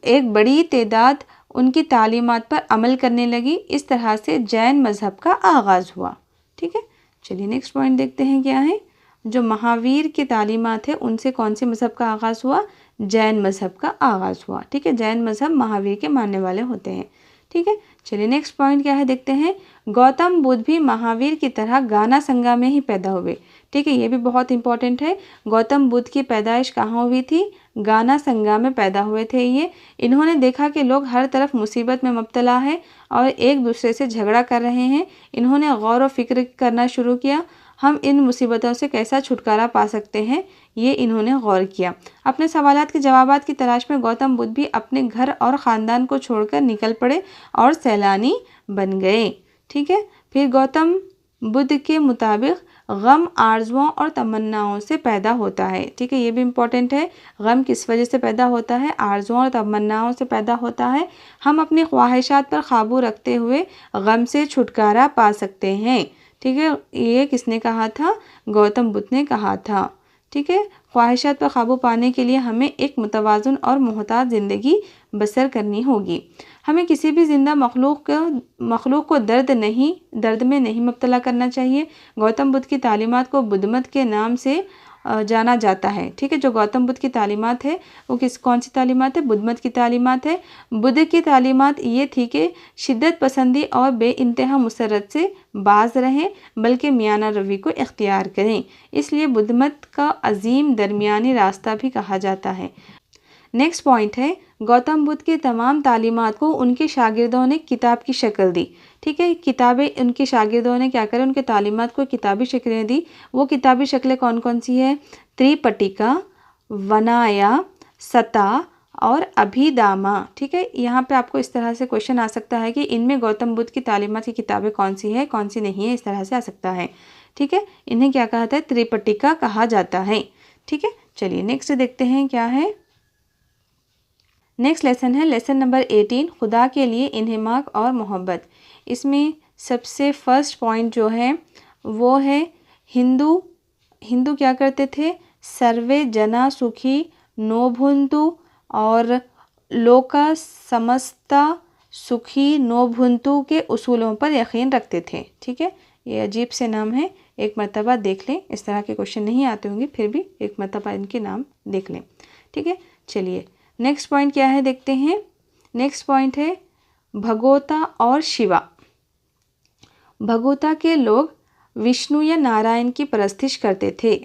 एक बड़ी तादाद उनकी तालीमात पर अमल करने लगी। इस तरह से जैन मज़हब का आगाज़ हुआ। ठीक है, चलिए नेक्स्ट पॉइंट देखते हैं क्या है। जो महावीर की तालीमात है उनसे कौन से मज़हब का आगाज़ हुआ? जैन मज़हब का आगाज़ हुआ। ठीक है, जैन मज़हब महावीर के मानने वाले होते हैं। ठीक है, चलिए नेक्स्ट पॉइंट क्या है देखते हैं। गौतम बुद्ध भी महावीर की तरह गाना संगा में ही पैदा हुए। ठीक है, ये भी बहुत इंपॉर्टेंट है। गौतम बुद्ध की पैदाइश कहाँ हुई थी? गाना संगा में पैदा हुए थे ये। इन्होंने देखा कि लोग हर तरफ मुसीबत में मुब्तला है और एक दूसरे से झगड़ा कर रहे हैं। इन्होंने गौर व फिक्र करना शुरू किया, हम इन मुसीबतों से कैसा छुटकारा पा सकते हैं, ये इन्होंने गौर किया। अपने सवालात के जवाबात की तलाश में गौतम बुद्ध भी अपने घर और ख़ानदान को छोड़कर निकल पड़े और सैलानी बन गए। ठीक है, फिर गौतम बुद्ध के मुताबिक गम आरजुओं और तमन्नाओं से पैदा होता है। ठीक है, ये भी इम्पोर्टेंट है। गम किस वजह से पैदा होता है? आरजुओं और तमन्नाओं से पैदा होता है। हम अपनी ख्वाहिशात पर काबू रखते हुए गम से छुटकारा पा सकते हैं। ठीक है, ये किसने कहा था? गौतम बुद्ध ने कहा था। ठीक है, ख्वाहिशात पर काबू पाने के लिए हमें एक मुतवाज़न और मोहतात ज़िंदगी बसर करनी होगी। हमें किसी भी ज़िंदा मखलूक को दर्द में नहीं मुब्तला करना चाहिए। गौतम बुद्ध की तालीमात को बुद्धमत के नाम से जाना जाता है। ठीक है, जो गौतम बुद्ध की तालीमात है वो कौन सी तालीमात है? बुद्धमत की तालीमात है। बुद्ध की तालीमात ये थी कि शिद्दत पसंदी और बेइंतहा मुसरत से बाज रहें, बल्कि मियाना रवि को इख्तियार करें। इसलिए बुद्धमत का अजीम दरमियानी रास्ता भी कहा जाता है। नेक्स्ट पॉइंट है, गौतम बुद्ध की तमाम तालीमात को उनके शागिर्दों ने किताब की शक्ल दी। ठीक है, किताबें उनके शागिर्दों ने क्या करें? उनके तालीमात को किताबी शक्लें दी। वो किताबी शक्लें कौन कौन सी है? त्रिपिटका, वनाया, सता और अभिधामा। ठीक है, यहाँ पे आपको इस तरह से क्वेश्चन आ सकता है कि इनमें गौतम बुद्ध की तालीमात की किताबें कौन सी है, कौन सी नहीं है, इस तरह से आ सकता है। ठीक है, इन्हें क्या कहा जाता है? त्रिपिटका कहा जाता है। ठीक है, चलिए नेक्स्ट देखते हैं क्या है। नेक्स्ट लेसन है लेसन नंबर 18, खुदा के लिए इन्हिमाक और मोहब्बत। इसमें सबसे फर्स्ट पॉइंट जो है वो है हिंदू क्या करते थे? सर्वे जना सुखी नो भुंतु और लोका समस्ता सुखी नो भुंतु के उसूलों पर यकीन रखते थे। ठीक है, ये अजीब से नाम है, एक मरतबा देख लें। इस तरह के क्वेश्चन नहीं आते होंगे, फिर भी एक मरतबा इनके नाम देख लें। ठीक है, चलिए नेक्स्ट पॉइंट क्या है देखते हैं। नेक्स्ट पॉइंट है भगोता और शिवा। भगोता के लोग विष्णु या नारायण की परस्तिश करते थे।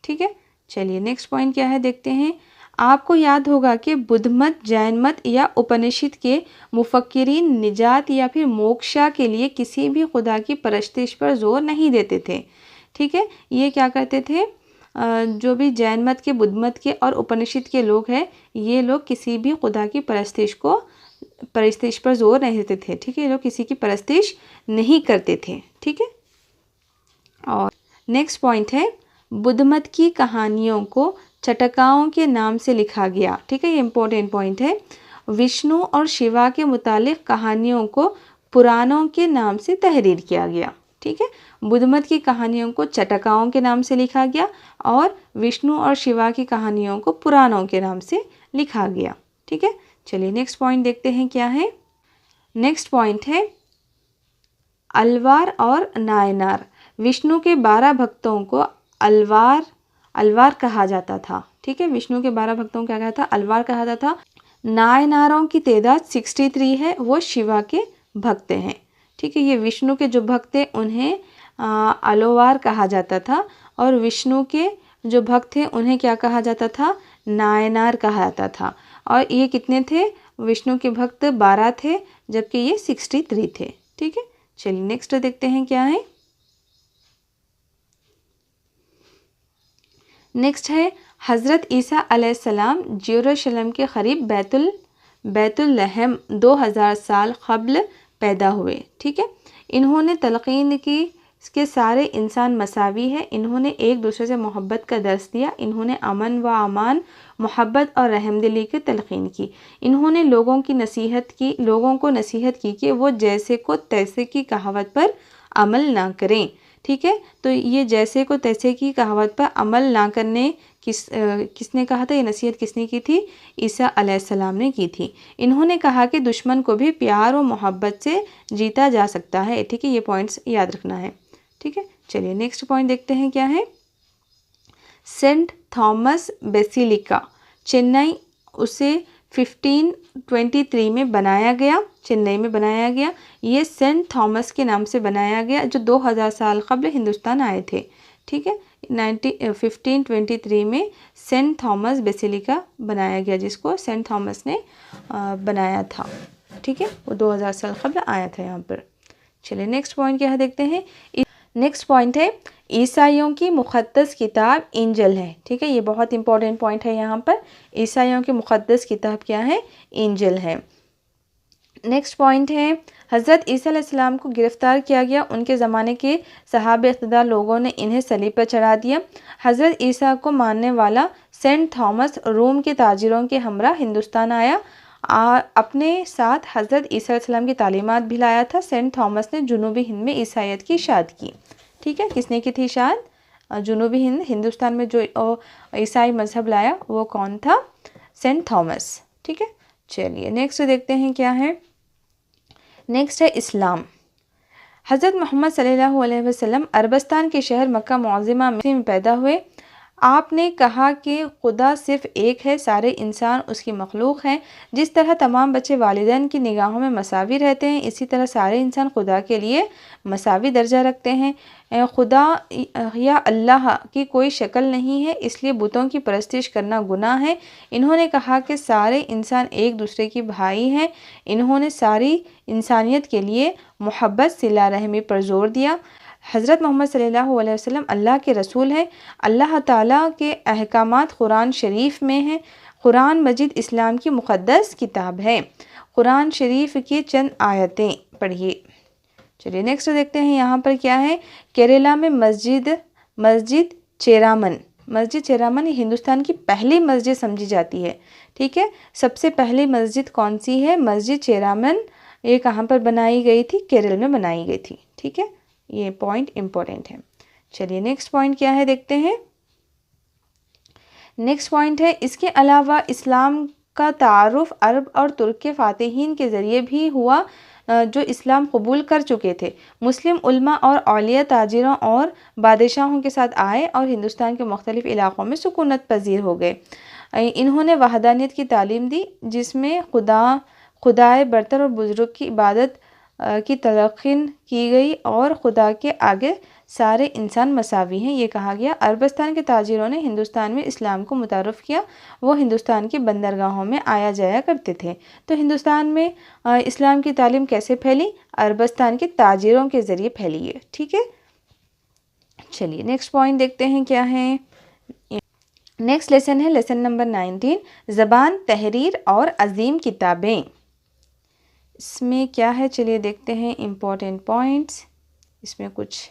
ठीक है, चलिए नेक्स्ट पॉइंट क्या है देखते हैं। आपको याद होगा कि बुद्ध मत, जैन मत या उपनिषद के मुफक्किरीन निजात या फिर मोक्षा के लिए किसी भी खुदा की परस्तिश पर जोर नहीं देते थे। ठीक है, ये क्या करते थे, जो भी जैन मत के, बुद्ध मत के और उपनिषद के लोग हैं, ये लोग किसी भी खुदा की परस्तिश पर जोर नहीं देते थे। ठीक है, ये लोग किसी की परस्तिश नहीं करते थे। ठीक है, और नेक्स्ट पॉइंट है, बुद्ध मत की कहानियों को चटकाओं के नाम से लिखा गया। ठीक है, ये इंपॉर्टेंट पॉइंट है। विष्णु और शिवा के मुतालिक कहानियों को पुराणों के नाम से तहरीर किया गया। ठीक है, बुद्ध मत की कहानियों को चटकाओं के नाम से लिखा गया और विष्णु और शिवा की कहानियों को पुराणों के नाम से लिखा गया। ठीक है, चलिए नेक्स्ट पॉइंट देखते हैं क्या है। नेक्स्ट पॉइंट है अलवार और नायनार। विष्णु के 12 भक्तों को अलवार कहा जाता था। ठीक है, विष्णु के 12 भक्तों को क्या कहा था, अलवार कहा जाता था। नायनारों की तादाद 63 है, वो शिवा के भक्त हैं। ठीक है, ये विष्णु के जो भक्त हैं उन्हें अलवार कहा जाता था और विष्णु के जो भक्त हैं उन्हें क्या कहा जाता था, नायनार कहा जाता था। और ये कितने थे, विष्णु के भक्त 12 थे जबकि ये 63 थे। ठीक है, चलिए नेक्स्ट देखते हैं क्या है। नेक्स्ट है हज़रत ईसा अलैहिस्सलाम जेरूशलम के करीब बैतुल-लहम 2000 साल क़ब्ल पैदा हुए। ठीक है, इन्होंने तलक़ीन की कि सारे इंसान मसावी है। इन्होंने एक दूसरे से मोहब्बत का दर्स दिया। इन्होंने अमन व अमान, मोहब्बत और रहमदिली की तलक़ीन की। इन्होंने लोगों को नसीहत की कि वो जैसे को तैसे की कहावत पर अमल ना करें। ठीक है, तो ये जैसे को तैसे की कहावत पर अमल ना करने किसने कहा था, ये नसीहत किसने की थी, ईसा अलैहिस्सलाम ने की थी। इन्होंने कहा कि दुश्मन को भी प्यार और मोहब्बत से जीता जा सकता है। ठीक है, ये पॉइंट्स याद रखना है। ठीक है, चलिए नेक्स्ट पॉइंट देखते हैं क्या है। सेंट थॉमस बेसिलिका चेन्नई, उसे 1523 में बनाया गया, चेन्नई में बनाया गया। ये सेंट थॉमस के नाम से बनाया गया जो 2000 साल कबल हिंदुस्तान आए थे। ठीक है, 1523 में सेंट थॉमस बेसिलिका बनाया गया, जिसको सेंट थॉमस ने बनाया था। ठीक है, वो 2000 साल कबल आया था यहाँ पर। चलिए नेक्स्ट पॉइंट क्या है देखते हैं। नेक्स्ट पॉइंट है ईसाइयों की मुक़द्दस किताब इंजिल है। ठीक है, ये बहुत इंपॉर्टेंट पॉइंट है यहाँ पर। ईसाइयों की मुक़द्दस किताब क्या है, इंजिल है। नेक्स्ट पॉइंट है हज़रत ईसा अलैहिस्सलाम को गिरफ़्तार किया गया। उनके ज़माने के सहाबे इक़्तिदार लोगों ने इन्हें सलीब पर चढ़ा दिया। हज़रत ईसा को मानने वाला सेंट थॉमस रोम के ताजिरों के हमरा हिंदुस्तान आया। अपने साथ हज़रत ईसा अलैहिस्सलाम की तालीमात भी लाया था। सेंट थॉमस ने जुनूबी हिंद में ईसाईयत की इशाअत की। ठीक है, किसने की थी इशाअत, जुनूबी हिंद, हिंदुस्तान में जो ईसाई मज़हब लाया वो कौन था, सेंट थॉमस। ठीक है, चलिए नेक्स्ट देखते हैं क्या है। नेक्स्ट है इस्लाम। हज़रत मोहम्मद सल्लल्लाहु अलैहि वसल्लम अरबस्तान के शहर मक्का मुअज़्ज़मा में पैदा हुए। आपने कहा कि खुदा सिर्फ़ एक है, सारे इंसान उसकी मखलूक हैं। जिस तरह तमाम बच्चे वालिदैन की निगाहों में मसावी रहते हैं, इसी तरह सारे इंसान खुदा के लिए मसावी दर्जा रखते हैं। खुदा या अल्लाह की कोई शक्ल नहीं है, इसलिए बुतों की परस्तिश करना गुनाह है। इन्होंने कहा कि सारे इंसान एक दूसरे की भाई हैं। इन्होंने सारी इंसानियत के लिए मोहब्बत, सिला रहमी पर जोर दिया। हज़रत मोहम्मद सल्लल्लाहु अलैहि वसल्लम अल्लाह के रसूल हैं। अल्लाह ताला के अहकामात कुरान शरीफ में हैं। कुरान मजीद इस्लाम की मुक़द्दस किताब है। कुरान शरीफ की चंद आयतें पढ़िए। चलिए नेक्स्ट देखते हैं यहाँ पर क्या है। केरला में मस्जिद चेरामन हिंदुस्तान की पहली मस्जिद समझी जाती है। ठीक है, सबसे पहली मस्जिद कौन सी है, मस्जिद चेरामन। ये कहाँ पर बनाई गई थी, केरल में बनाई गई थी। ठीक है, ये पॉइंट इम्पोर्टेंट है। चलिए नेक्स्ट पॉइंट क्या है देखते हैं। नेक्स्ट पॉइंट है इसके अलावा इस्लाम का तारुफ अरब और तुर्क के फ़ातिहीन के ज़रिए भी हुआ जो इस्लाम कबूल कर चुके थे। मुस्लिम उल्मा और औलिया ताजिरों और बादशाहों के साथ आए और हिंदुस्तान के मुख्तलिफ़ इलाक़ों में सुकूनत पजीर हो गए। इन्होंने वहदानियत की तालीम दी, जिसमें खुदाए बरतर और बुज़ुर्ग की इबादत की तलक़ीन की गई और खुदा के आगे सारे इंसान मसावी हैं, ये कहा गया। अरबस्तान के ताजिरों ने हिंदुस्तान में इस्लाम को मुतारफ़ किया। वो हिंदुस्तान की बंदरगाहों में आया जाया करते थे। तो हिंदुस्तान में इस्लाम की तालीम कैसे फैली? अरबस्तान के ताजिरों के ज़रिए फैली है। ठीक है, चलिए नेक्स्ट पॉइंट देखते हैं क्या है। नेक्स्ट लेसन है लेसन नंबर 19, ज़बान, तहरीर और अजीम किताबें। इसमें क्या है, चलिए देखते हैं इम्पोर्टेंट पॉइंट्स। इसमें कुछ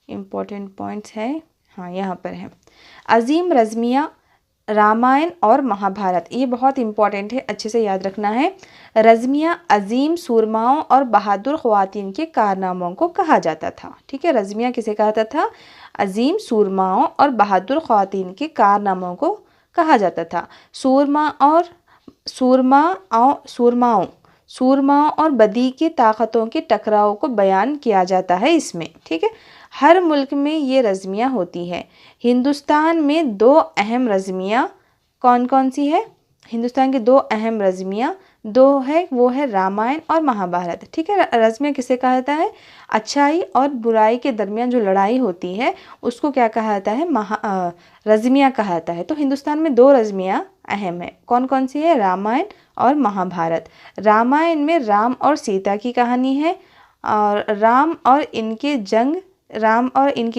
इम्पोर्टेंट पॉइंट्स है, हाँ यहाँ पर है। अजीम रज़मिया, रामायण और महाभारत, ये बहुत इम्पॉर्टेंट है, अच्छे से याद रखना है। रज़मिया अजीम सूरमाओं और बहादुर ख़वातीन के कारनामों को कहा जाता था। ठीक है, रज़मिया किसे कहता था? अजीम सूरमाओं और बहादुर ख़वातीन के कारनामों को कहा जाता था। सूरमाओं और बदी की ताकतों के टकराव को बयान किया जाता है इसमें। ठीक है, हर मुल्क में ये रज़मिया होती है। हिंदुस्तान में दो अहम रज़मिया कौन कौन सी है? हिंदुस्तान की दो अहम रज़मिया दो है, वो है रामायण और महाभारत। ठीक है, रज़मिया किसे कहा जाता है? अच्छाई और बुराई के दरमियान जो लड़ाई होती है उसको क्या कहा जाता है? रज़मिया कहा जाता है। तो हिंदुस्तान में दो रज़मिया अहम है, कौन कौन सी है? रामायण और महाभारत। रामायण में राम और सीता की कहानी है और राम और इनकी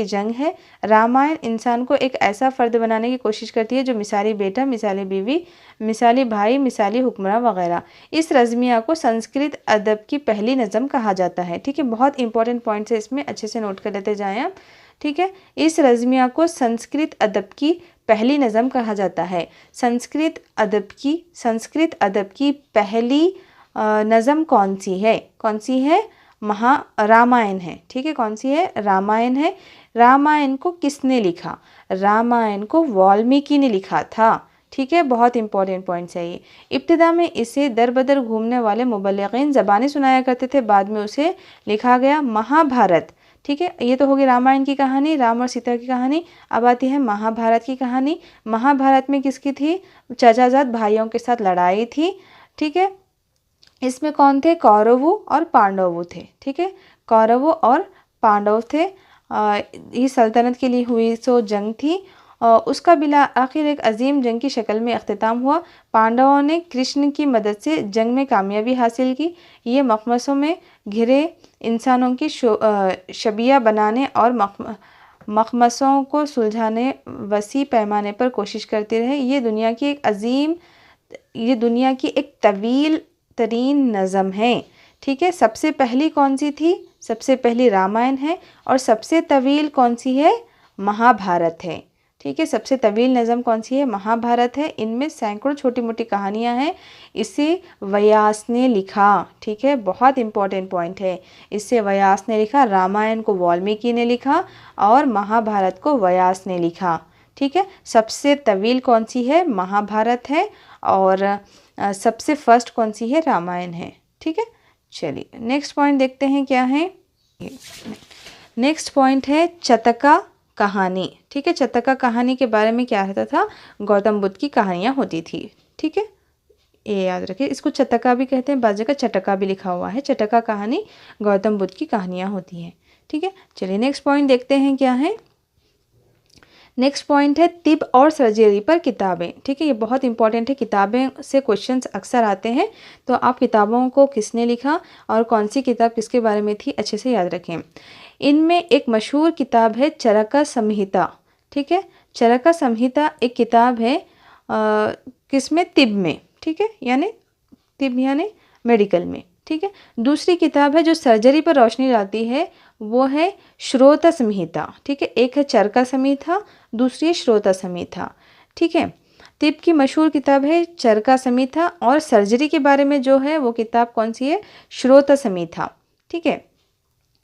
जंग है। रामायण इंसान को एक ऐसा फ़र्द बनाने की कोशिश करती है जो मिसाली बेटा, मिसाली बीवी, मिसाली भाई, मिसाली हुक्मरान वगैरह। इस रज़मिया को संस्कृत अदब की पहली नज़म कहा जाता है। ठीक है, बहुत इंपॉर्टेंट पॉइंट्स है इसमें, अच्छे से नोट कर लेते जाएं आप। ठीक है, इस रज़मिया को संस्कृत अदब की पहली नज़म कहा जाता है। संस्कृत अदब की पहली नज़म कौन सी है? रामायण है। ठीक है, कौन सी है? रामायण है। रामायण को किसने लिखा? रामायण को वाल्मीकि ने लिखा था। ठीक है, बहुत इंपॉर्टेंट पॉइंट्स है ये। इब्तिदा में इसे दर बदर घूमने वाले मुबल्लिगीन ज़बानी सुनाया करते थे, बाद में उसे लिखा गया। महाभारत, ठीक है, ये तो होगी रामायण की कहानी, राम और सीता की कहानी। अब आती है महाभारत की कहानी। महाभारत में किसकी थी? चाचाजाद भाइयों के साथ लड़ाई थी। ठीक है, इसमें कौन थे? कौरवों और पांडवों थे। ठीक है, कौरवों और पांडव थे। ये सल्तनत के लिए हुई सो जंग थी। उसका बिला आखिर एक अजीम जंग की शक्ल में अख्तिताम हुआ। पांडवों ने कृष्ण की मदद से जंग में कामयाबी हासिल की। ये मखमसों में घिरे इंसानों की शबिया बनाने और मखमसों को सुलझाने वसी पैमाने पर कोशिश करते रहे। ये दुनिया की एक तवील तरीन नज़म है। ठीक है, सबसे पहली कौन सी थी? सबसे पहली रामायण है और सबसे तवील कौन सी है? महाभारत है। ठीक है, सबसे तवील नज़म कौन सी है? महाभारत है। इनमें सैकड़ों छोटी मोटी कहानियाँ हैं। इसे व्यास ने लिखा। ठीक है, बहुत इंपॉर्टेंट पॉइंट है। इसे व्यास ने लिखा। रामायण को वाल्मीकि ने लिखा और महाभारत को व्यास ने लिखा। ठीक है, सबसे तवील कौन सी है? महाभारत है और सबसे फर्स्ट कौन सी है? रामायण है। ठीक है, चलिए नेक्स्ट पॉइंट देखते हैं क्या है। नेक्स्ट पॉइंट है चतका कहानी। ठीक है, चतका कहानी के बारे में क्या रहता था? गौतम बुद्ध की कहानियाँ होती थी। ठीक है, ये याद रखिए, इसको चतका भी कहते हैं, बाज़ जगह चटका भी लिखा हुआ है। चटका कहानी गौतम बुद्ध की कहानियाँ होती हैं। ठीक है, चलिए नेक्स्ट पॉइंट देखते हैं क्या है। नेक्स्ट पॉइंट है तिब और सर्जरी पर किताबें। ठीक है, ये बहुत इंपॉर्टेंट है, किताबें से क्वेश्चंस अक्सर आते हैं, तो आप किताबों को किसने लिखा और कौन सी किताब किसके बारे में थी अच्छे से याद रखें। इनमें एक मशहूर किताब है चरका संहिता। ठीक है, चरका संहिता एक किताब है किसमें? तिब में। ठीक है, तिब यानी मेडिकल में। ठीक है, दूसरी किताब है जो सर्जरी पर रोशनी डालती है, वो है श्रोता संहिता। ठीक है, एक है चरका संहिता, दूसरी है श्रोता संहिता। ठीक है, तिब की मशहूर किताब है चरका संहिता और सर्जरी के बारे में जो है वो किताब कौन सी है? श्रोता संहिता। ठीक है,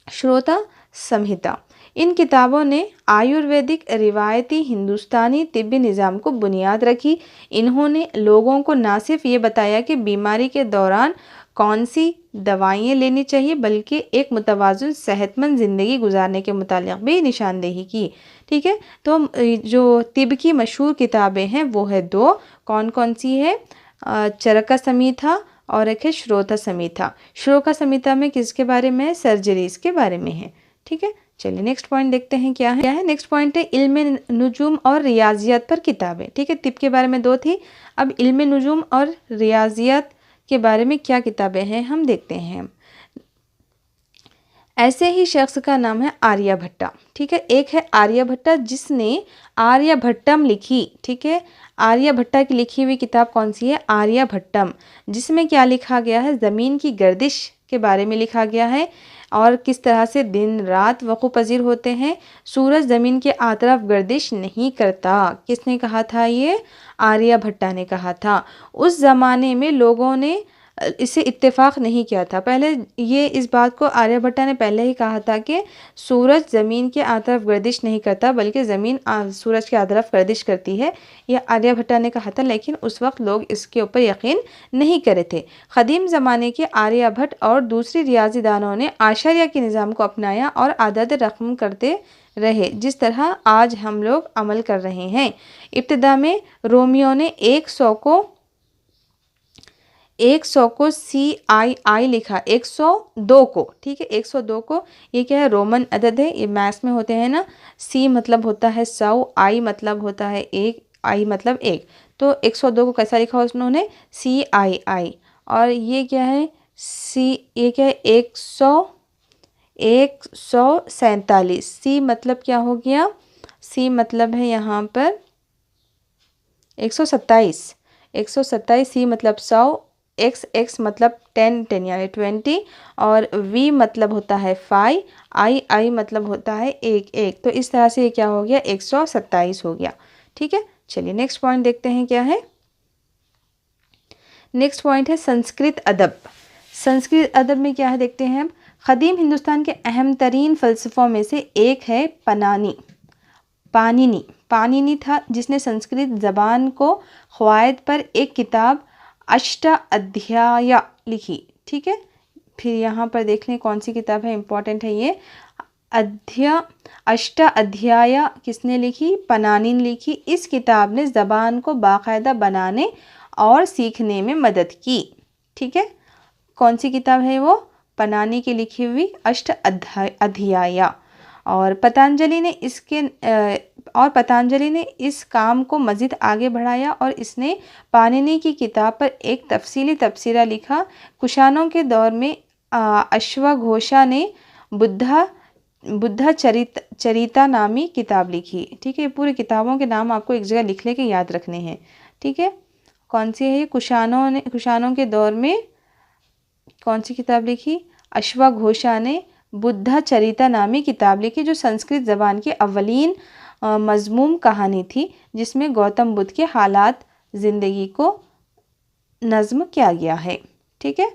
श्रोता संहिता। इन किताबों ने आयुर्वेदिक रिवायती हिंदुस्तानी तिब्बी निज़ाम को बुनियाद रखी। इन्होंने लोगों को ना सिर्फ ये बताया कि बीमारी के दौरान कौन सी दवाइयाँ लेनी चाहिए, बल्कि एक मुतवाज़िन सेहतमंद ज़िंदगी गुजारने के मुतालिक भी निशानदेही की। ठीक है, तो जो तिब की मशहूर किताबें हैं वो है दो, कौन कौन सी है? चरका संहिता और एक है श्रोता संहिता। श्रोता संहिता में किसके बारे में है? सर्जरीज के बारे में है। ठीक है, चलिए नेक्स्ट पॉइंट देखते हैं क्या है। नेक्स्ट पॉइंट है इल्म नुजूम और रियाजियत पर किताबें। ठीक है, तिब के बारे में 2 थी, अब इल्म नुजूम और रियाजियत के बारे में क्या किताबें हैं हम देखते हैं। ऐसे ही शख्स का नाम है आर्यभट्टा। ठीक है, एक है आर्यभट्टा जिसने आर्यभट्टम लिखी। ठीक है, आर्यभट्टा की लिखी हुई किताब कौन सी है? आर्यभट्टम, जिसमें क्या लिखा गया है? ज़मीन की गर्दिश के बारे में लिखा गया है और किस तरह से दिन रात वक़ू पजीर होते हैं। सूरज ज़मीन के आतरफ गर्दिश नहीं करता। किसने कहा था? ये आर्यभट्टा ने कहा था। उस ज़माने में लोगों ने इसे इत्तेफाक नहीं किया था। पहले ये इस बात को आर्यभट्टा ने पहले ही कहा था कि सूरज ज़मीन के आतरफ गर्दिश नहीं करता बल्कि ज़मीन सूरज के आतरफ गर्दिश करती है, यह आर्यभट्टा ने कहा था। लेकिन उस वक्त लोग इसके ऊपर यकीन नहीं करे थे। क़दीम ज़माने के आर्यभट्ट और दूसरे रियाज़ीदानों ने आशरिया के निज़ाम को अपनाया और आदद रकम करते रहे जिस तरह आज हम लोग अमल कर रहे हैं। इब्तिदा में रोमियो ने 100 को CII लिखा, 102 को। ठीक है, 102 को, ये क्या है? रोमन अदद है, ये मैथ्स में होते हैं ना। C मतलब होता है 100, I मतलब होता है 1, I मतलब 1, तो 102 को कैसा लिखा उन्होंने? CII। और ये क्या है? ये क्या है? 147। C मतलब क्या हो गया? C मतलब है यहाँ पर 127। 127, C मतलब 100, x मतलब 10 यानी 20, और v मतलब होता है 5, I मतलब होता है 1। तो इस तरह से ये क्या हो गया? 127 हो गया। ठीक है, चलिए नेक्स्ट पॉइंट देखते हैं क्या है। नेक्स्ट पॉइंट है संस्कृत अदब। संस्कृत अदब में क्या है देखते हैं हम। क़दीम हिंदुस्तान के अहम तरीन फ़लसफ़ों में से एक है पाणिनि था, जिसने संस्कृत ज़बान को क़वायद पर एक किताब अष्टाध्यायी लिखी। ठीक है, फिर यहाँ पर देख लें कौन सी किताब है, इम्पॉर्टेंट है ये। अष्टाध्यायी किसने लिखी? पाणिनि ने लिखी। इस किताब ने ज़बान को बाकायदा बनाने और सीखने में मदद की। ठीक है, कौन सी किताब है वो? पाणिनि की लिखी हुई अष्टाध्यायी। और पतंजलि ने इस काम को मज़ीद आगे बढ़ाया और इसने पाणिनि की किताब पर एक तफसीली तबसरा लिखा। कुषाणों के दौर में अश्वघोषा ने बुद्धा चरिता नामी किताब लिखी। ठीक है, पूरी किताबों के नाम आपको एक जगह लिख लेके याद रखने हैं। ठीक है, कौन सी है ये? कुषाणों के दौर में कौन सी किताब लिखी? अश्वघोषा ने बुद्धा चरिता नामी किताब लिखी, जो संस्कृत ज़बान की अव्वलीन मज़मूम कहानी थी, जिसमें गौतम बुद्ध के हालात ज़िंदगी को नज़्म किया गया है। ठीक है,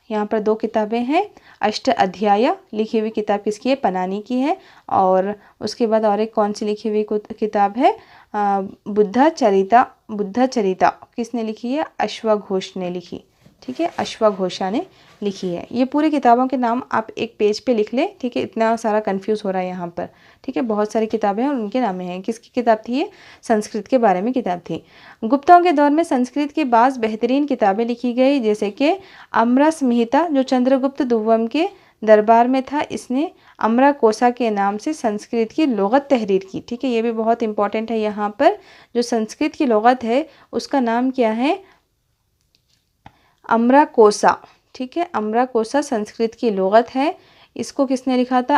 यहाँ पर 2 किताबें हैं। अष्टाध्यायी लिखी हुई किताब किसकी है? पाणिनि की है। और उसके बाद और एक कौन सी लिखी हुई किताब है? बुद्धा चरिता किसने लिखी है? अश्वघोष ने लिखी। ठीक है, अश्वघोषा ने लिखी है। ये पूरी किताबों के नाम आप एक पेज पे लिख लें। ठीक है, इतना सारा कंफ्यूज हो रहा है यहाँ पर। ठीक है, बहुत सारी किताबें हैं और उनके नाम हैं। किसकी किताब थी ये? संस्कृत के बारे में किताब थी। गुप्तों के दौर में संस्कृत की बाज़ बेहतरीन किताबें लिखी गई, जैसे कि अमरा संहिता जो चंद्रगुप्त दुव्वम के दरबार में था, इसने अमरा कोसा के नाम से संस्कृत की लुग़त तहरीर की। ठीक है, ये भी बहुत इंपॉर्टेंट है। यहाँ पर जो संस्कृत की लुग़त है उसका नाम क्या है? अमरा कोसा। ठीक है, अमरा कोसा संस्कृत की लुग़त है। इसको किसने लिखा था?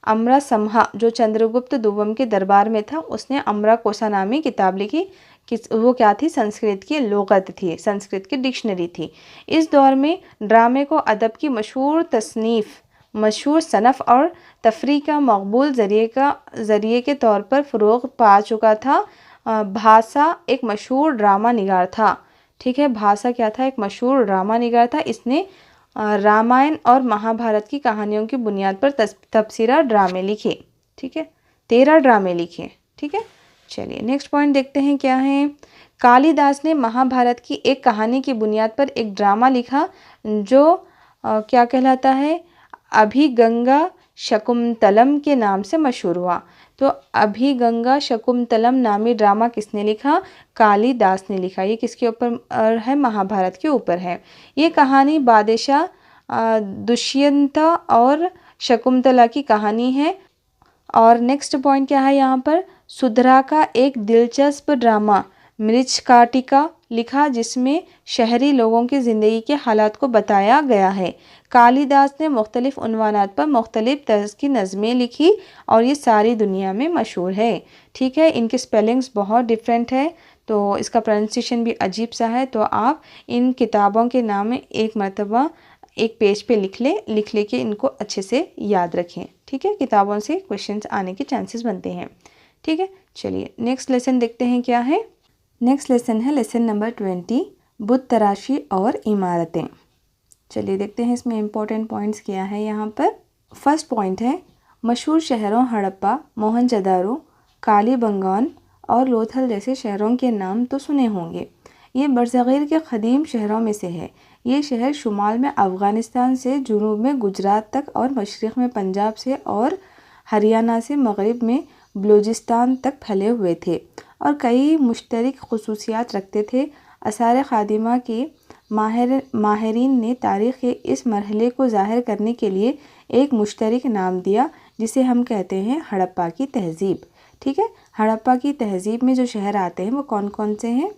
अमरा सम्हा जो चंद्रगुप्त दुव्वम के दरबार में था, उसने अमरा कोसा नामी किताब लिखी। वो क्या थी? संस्कृत की लुग़त थी, संस्कृत की डिक्शनरी थी। इस दौर में ड्रामे को अदब की मशहूर सनफ़ और तफरीह का मकबूल ज़रिए के तौर पर फ़रोग़ पा चुका था। भाषा एक मशहूर ड्रामा निगार था। ठीक है, भाषा क्या था? एक मशहूर ड्रामा निगार था। इसने रामायण और महाभारत की कहानियों की बुनियाद पर तबसरा ड्रामे लिखे। ठीक है, 13 ड्रामे लिखे। ठीक है, चलिए नेक्स्ट पॉइंट देखते हैं क्या है। कालिदास ने महाभारत की एक कहानी की बुनियाद पर एक ड्रामा लिखा जो क्या कहलाता है? अभिगंगा शकुंतलम के नाम से मशहूर हुआ। तो अभिगंगा शकुंतलम नामी ड्रामा किसने लिखा? कालिदास ने लिखा। ये किसके ऊपर है? महाभारत के ऊपर है। ये कहानी बादशाह दुष्यंत और शकुंतला की कहानी है। और नेक्स्ट पॉइंट क्या है यहाँ पर? सुधरा का एक दिलचस्प ड्रामा मृच्छकाटिका लिखा, जिसमें शहरी लोगों की ज़िंदगी के हालात को बताया गया है। कालिदास ने मुख्तलिफ उन्वानात पर मुख्तलिफ तर्ज की नज़में लिखी और ये सारी दुनिया में मशहूर है। ठीक है, इनके स्पेलिंग्स बहुत डिफरेंट है, तो इसका प्रोनाउंसिएशन भी अजीब सा है। तो आप इन किताबों के नाम में एक मरतबा एक पेज पे लिख लेके इनको अच्छे से याद रखें। ठीक है, किताबों से क्वेश्चंस आने के चांसेस बनते हैं। ठीक है, चलिए नेक्स्ट लेसन देखते हैं क्या है। नेक्स्ट लेसन है लेसन नंबर 20, बुत तराशी और इमारतें। चलिए देखते हैं इसमें इम्पोर्टेंट पॉइंट्स क्या है यहाँ पर। फर्स्ट पॉइंट है मशहूर शहरों हड़प्पा, मोहनजोदड़ो, कालीबंगान और लोथल जैसे शहरों के नाम तो सुने होंगे। ये बरसग़ीर के क़दीम शहरों में से है। ये शहर शुमाल में अफ़गानिस्तान से जुनूब में गुजरात तक और मशरिक़ में पंजाब से और हरियाणा से मग़रिब में बलूचिस्तान तक फैले हुए थे और कई मुश्तरक ख़ुसूसियात रखते थे। आसार क़दीमा के माहिरीन ने तारीख़ के इस मरहले को ज़ाहिर करने के लिए एक मुश्तरक नाम दिया, जिसे हम कहते हैं हड़प्पा की तहज़ीब। ठीक है, हड़प्पा की तहज़ीब में जो शहर आते हैं वो कौन कौन से हैं?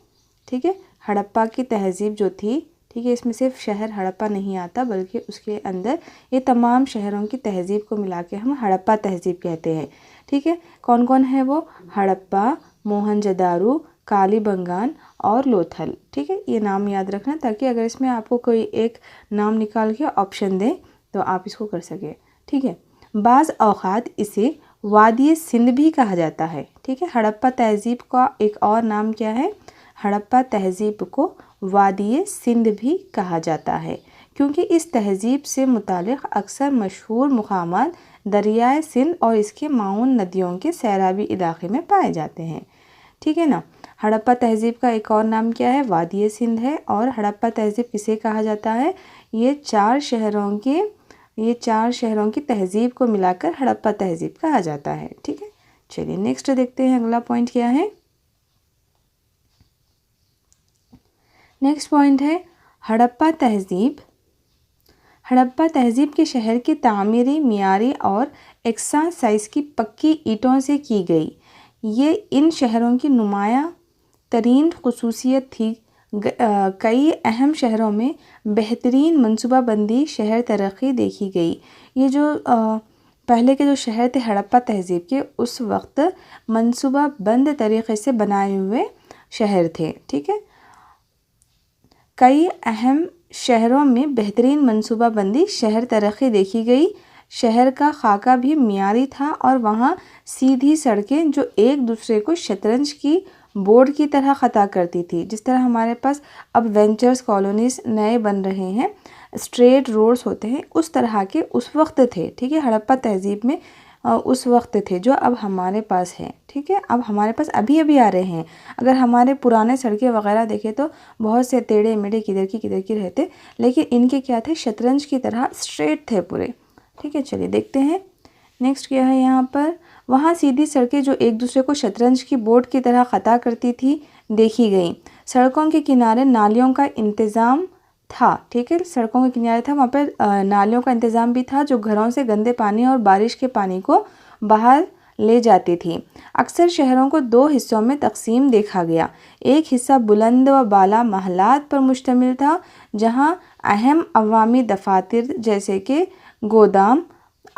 ठीक है, हड़प्पा की तहज़ीब जो थी, ठीक है, इसमें सिर्फ शहर हड़प्पा नहीं आता बल्कि उसके अंदर ये तमाम शहरों की तहज़ीब को मिला के हम हड़प्पा तहज़ीब कहते हैं। ठीक है, कौन कौन है वो? हड़प्पा, मोहनजोदड़ो, कालीबंगान और लोथल। ठीक है, ये नाम याद रखना ताकि अगर इसमें आपको कोई एक नाम निकाल के ऑप्शन दें तो आप इसको कर सकें। ठीक है, बाज़ औक़ात इसे वादी सिंध भी कहा जाता है। ठीक है, हड़प्पा तहज़ीब का एक और नाम क्या है? हड़प्पा तहज़ीब को वादी सिंध भी कहा जाता है, क्योंकि इस तहज़ीब से मुतालिक अक्सर मशहूर मुक़ामात दरियाए सिंध और इसके माउन नदियों के सैराबी इलाके में पाए जाते हैं। ठीक है ना। हड़प्पा तहज़ीब का एक और नाम क्या है? वादी सिंध है। और हड़प्पा तहज़ीब किसे कहा जाता है? ये चार शहरों की तहज़ीब को मिलाकर हड़प्पा तहज़ीब कहा जाता है। ठीक है, चलिए नेक्स्ट देखते हैं अगला पॉइंट क्या है। नेक्स्ट पॉइंट है हड़प्पा तहज़ीब। हड़प्पा तहज़ीब के शहर की तामीरी मियारी और एकसा साइज़ की पक्की ईंटों से की गई। ये इन शहरों की नुमाया तरीन खसूसियत थी। कई अहम शहरों में बेहतरीन मनसूबाबंदी शहर तरक्की देखी गई। ये जो पहले के जो शहर थे हड़प्पा तहज़ीब के, उस वक्त मनसूबाबंद तरीक़े से बनाए हुए शहर थे। ठीक है, कई अहम शहरों में बेहतरीन मनसूबाबंदी शहर तरक्की देखी गई। शहर का खाका भी मियारी था और वहाँ सीधी सड़कें जो एक दूसरे को शतरंज की बोर्ड की तरह ख़ता करती थी। जिस तरह हमारे पास अब वेंचर्स कॉलोनीज़ नए बन रहे हैं, स्ट्रेट रोड्स होते हैं, उस तरह के उस वक्त थे। ठीक है, हड़प्पा तहज़ीब में उस वक्त थे जो अब हमारे पास है। ठीक है, अब हमारे पास अभी अभी आ रहे हैं। अगर हमारे पुराने सड़कें वगैरह देखें तो बहुत से टेढ़े मेढ़े किधर की रहते, लेकिन इनके क्या थे? शतरंज की तरह स्ट्रेट थे पूरे। ठीक है, चलिए देखते हैं नेक्स्ट क्या है यहाँ पर। वहाँ सीधी सड़कें जो एक दूसरे को शतरंज की बोर्ड की तरह ख़ता करती थी देखी गई। सड़कों के किनारे नालियों का इंतज़ाम था। ठीक है, सड़कों के किनारे था, वहाँ पर नालियों का इंतज़ाम भी था जो घरों से गंदे पानी और बारिश के पानी को बाहर ले जाती थी। अक्सर शहरों को दो हिस्सों में तकसीम देखा गया। एक हिस्सा बुलंद व बाला महलात पर मुश्तमिल था, जहाँ अहम अवामी दफातर जैसे कि गोदाम,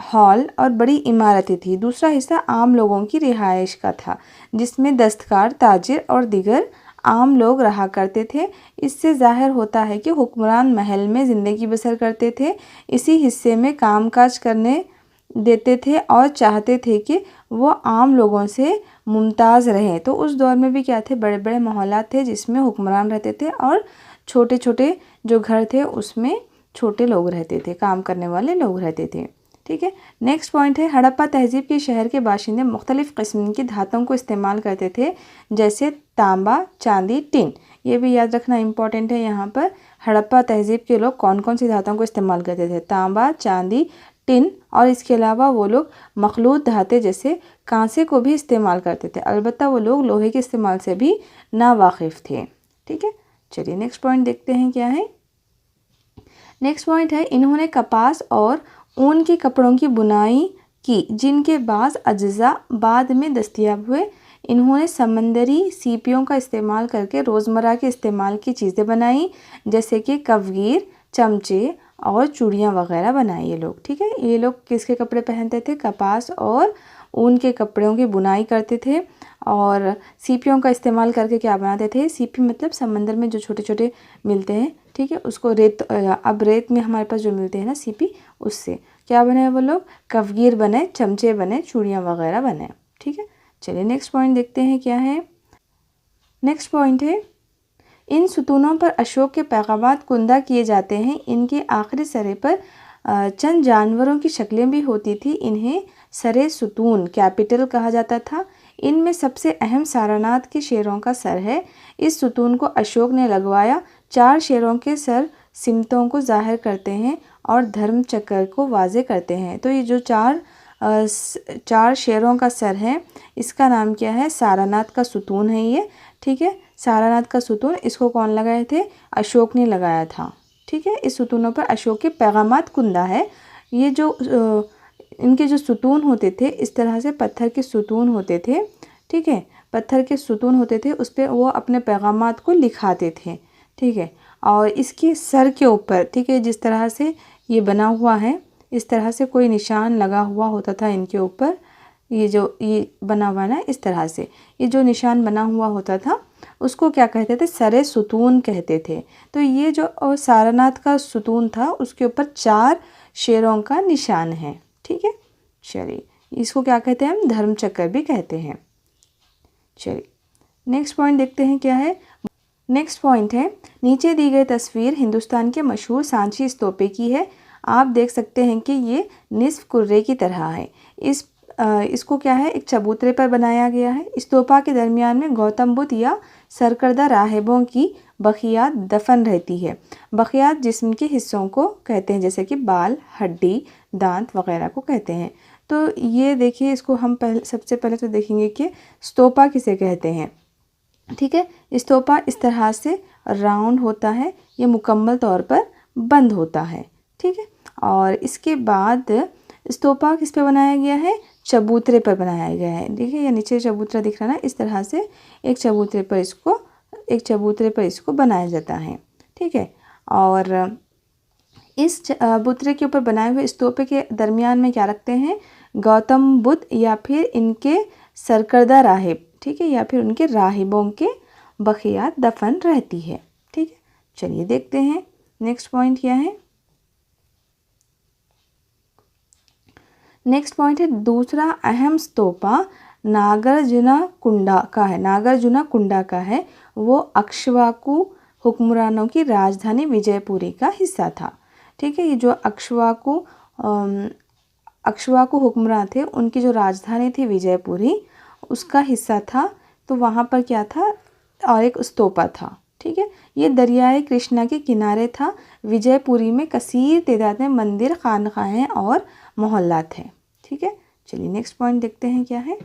हॉल और बड़ी इमारतें थी। दूसरा हिस्सा आम लोगों की रिहाइश का था, जिसमें दस्तकार, ताजिर और दीगर आम लोग रहा करते थे। इससे ज़ाहिर होता है कि हुक्मरान महल में ज़िंदगी बसर करते थे, इसी हिस्से में कामकाज करने देते थे और चाहते थे कि वो आम लोगों से मुमताज़ रहें। तो उस दौर में भी क्या थे? बड़े बड़े मोहल्लात थे जिसमें हुक्मरान रहते थे और छोटे छोटे जो घर थे उसमें छोटे लोग रहते थे, काम करने वाले लोग रहते थे। ठीक है, नेक्स्ट पॉइंट है हड़प्पा तहज़ीब के शहर के बाशिंदे मुख्तलिफ़ किस्म की धातुओं को इस्तेमाल करते थे, जैसे तांबा, चांदी, टिन। ये भी याद रखना इम्पॉर्टेंट है। यहाँ पर हड़प्पा तहज़ीब के लोग कौन कौन सी धातुओं को इस्तेमाल करते थे? तांबा, चांदी, टिन और इसके अलावा वो लोग मखलूत धाते जैसे कांसे को भी इस्तेमाल करते थे। अलबत्ता वो लोग लोहे के इस्तेमाल से भी नावाकिफ़ थे। ठीक है, चलिए नेक्स्ट पॉइंट देखते हैं क्या है। नेक्स्ट पॉइंट है, इन्होंने कपास और ऊन के कपड़ों की बुनाई की जिनके बाज़ अज्जा बाद में दस्तयाब हुए। इन्होंने समंदरी सीपियों का इस्तेमाल करके रोज़मर्रा के इस्तेमाल की चीज़ें बनाई जैसे कि कवगीर, चमचे और चूड़ियाँ वगैरह बनाई ये लोग। ठीक है, ये लोग किसके कपड़े पहनते थे? कपास और ऊन के कपड़ों की बुनाई करते थे और सीपियों का इस्तेमाल करके क्या बनाते थे? सीपी मतलब समंदर में जो छोटे छोटे मिलते हैं, ठीक है, उसको रेत, अब रेत में हमारे पास जो मिलते हैं ना सीपी, उससे क्या बने वो लोग? कवगीर बने, चमचे बने, चूड़ियाँ वगैरह बने। ठीक है, चलिए नेक्स्ट पॉइंट देखते हैं क्या है। नेक्स्ट पॉइंट है, इन सुतूनों पर अशोक के पैगामात कुंदा किए जाते हैं। इनके आखिरी सरे पर चंद जानवरों की शक्लें भी होती थी। इन्हें सरे सुतून कैपिटल कहा जाता था। इनमें सबसे अहम सारनाथ के शेरों का सर है। इस सुतून को अशोक ने लगवाया। 4 शेरों के सर सिमतों को जाहिर करते हैं और धर्म चक्र को वाज़े करते हैं। तो ये जो 4 शेरों का सर है, इसका नाम क्या है? सारनाथ का सुतून है ये। ठीक है, सारनाथ का सुतून, इसको कौन लगाए थे? अशोक ने लगाया था। ठीक है, इस सुतूनों पर अशोक के पैगामात कुंदा है। ये जो इनके जो सुतून होते थे, इस तरह से पत्थर के सुतून होते थे। ठीक है, पत्थर के सुतून होते थे, उस पर वो अपने पैगामात को लिखाते थे। ठीक है, और इसके सर के ऊपर, ठीक है, जिस तरह से ये बना हुआ है, इस तरह से कोई निशान लगा हुआ होता था इनके ऊपर। ये बना हुआ ना, इस तरह से ये जो निशान बना हुआ होता था उसको क्या कहते थे? सरे सुतून कहते थे। तो ये जो सारनाथ का सुतून था, उसके ऊपर 4 शेरों का निशान है। ठीक है, चलिए इसको क्या कहते हैं? हम धर्म चक्र भी कहते हैं। चलिए नेक्स्ट पॉइंट देखते हैं क्या है। नेक्स्ट पॉइंट है, नीचे दी गई तस्वीर हिंदुस्तान के मशहूर सांची स्तूपे की है। आप देख सकते हैं कि ये निस्फ कुर्रे की तरह है। इसको क्या है? एक चबूतरे पर बनाया गया है। स्तूपा के दरमियान में गौतम बुद्ध या सरकर्दा राहिबों की बखियात दफन रहती है। बखियात जिस्म के हिस्सों को कहते हैं, जैसे कि बाल, हड्डी, दांत वगैरह को कहते हैं। तो ये देखिए, इसको हम सबसे पहले तो देखेंगे कि स्तूपा किसे कहते हैं। ठीक है, स्तूपा इस तरह से राउंड होता है, ये मुकम्मल तौर पर बंद होता है। ठीक है, और इसके बाद स्तूपा किस पे बनाया गया है? चबूतरे पर बनाया गया है। देखिए, ये नीचे चबूतरा दिख रहा है ना, इस तरह से एक चबूतरे पर इसको बनाया जाता है। ठीक है, और इस चबूतरे के ऊपर बनाए हुए स्तूपे के दरमियान में क्या रखते हैं? गौतम बुद्ध या फिर इनके सरकर्दा राहिब, ठीक है, या फिर उनके राहिबों के बखियात दफन रहती है। ठीक है, चलिए देखते हैं नेक्स्ट पॉइंट क्या है। नेक्स्ट पॉइंट है, दूसरा अहम स्तूपा नागार्जुनकोंडा का है। वो अक्ष्वाकु हुक्मरानों की राजधानी विजयपुरी का हिस्सा था। ठीक है, ये जो अक्ष्वाकु हुक्मरान थे, उनकी जो राजधानी थी विजयपुरी, उसका हिस्सा था। तो वहाँ पर क्या था? और एक स्तूपा था। ठीक है, ये दरियाए कृष्णा के किनारे था। विजयपुरी में कसीर तादाद में मंदिर, खानकाहें और मोहल्लात हैं। ठीक है, चलिए नेक्स्ट पॉइंट देखते हैं क्या है।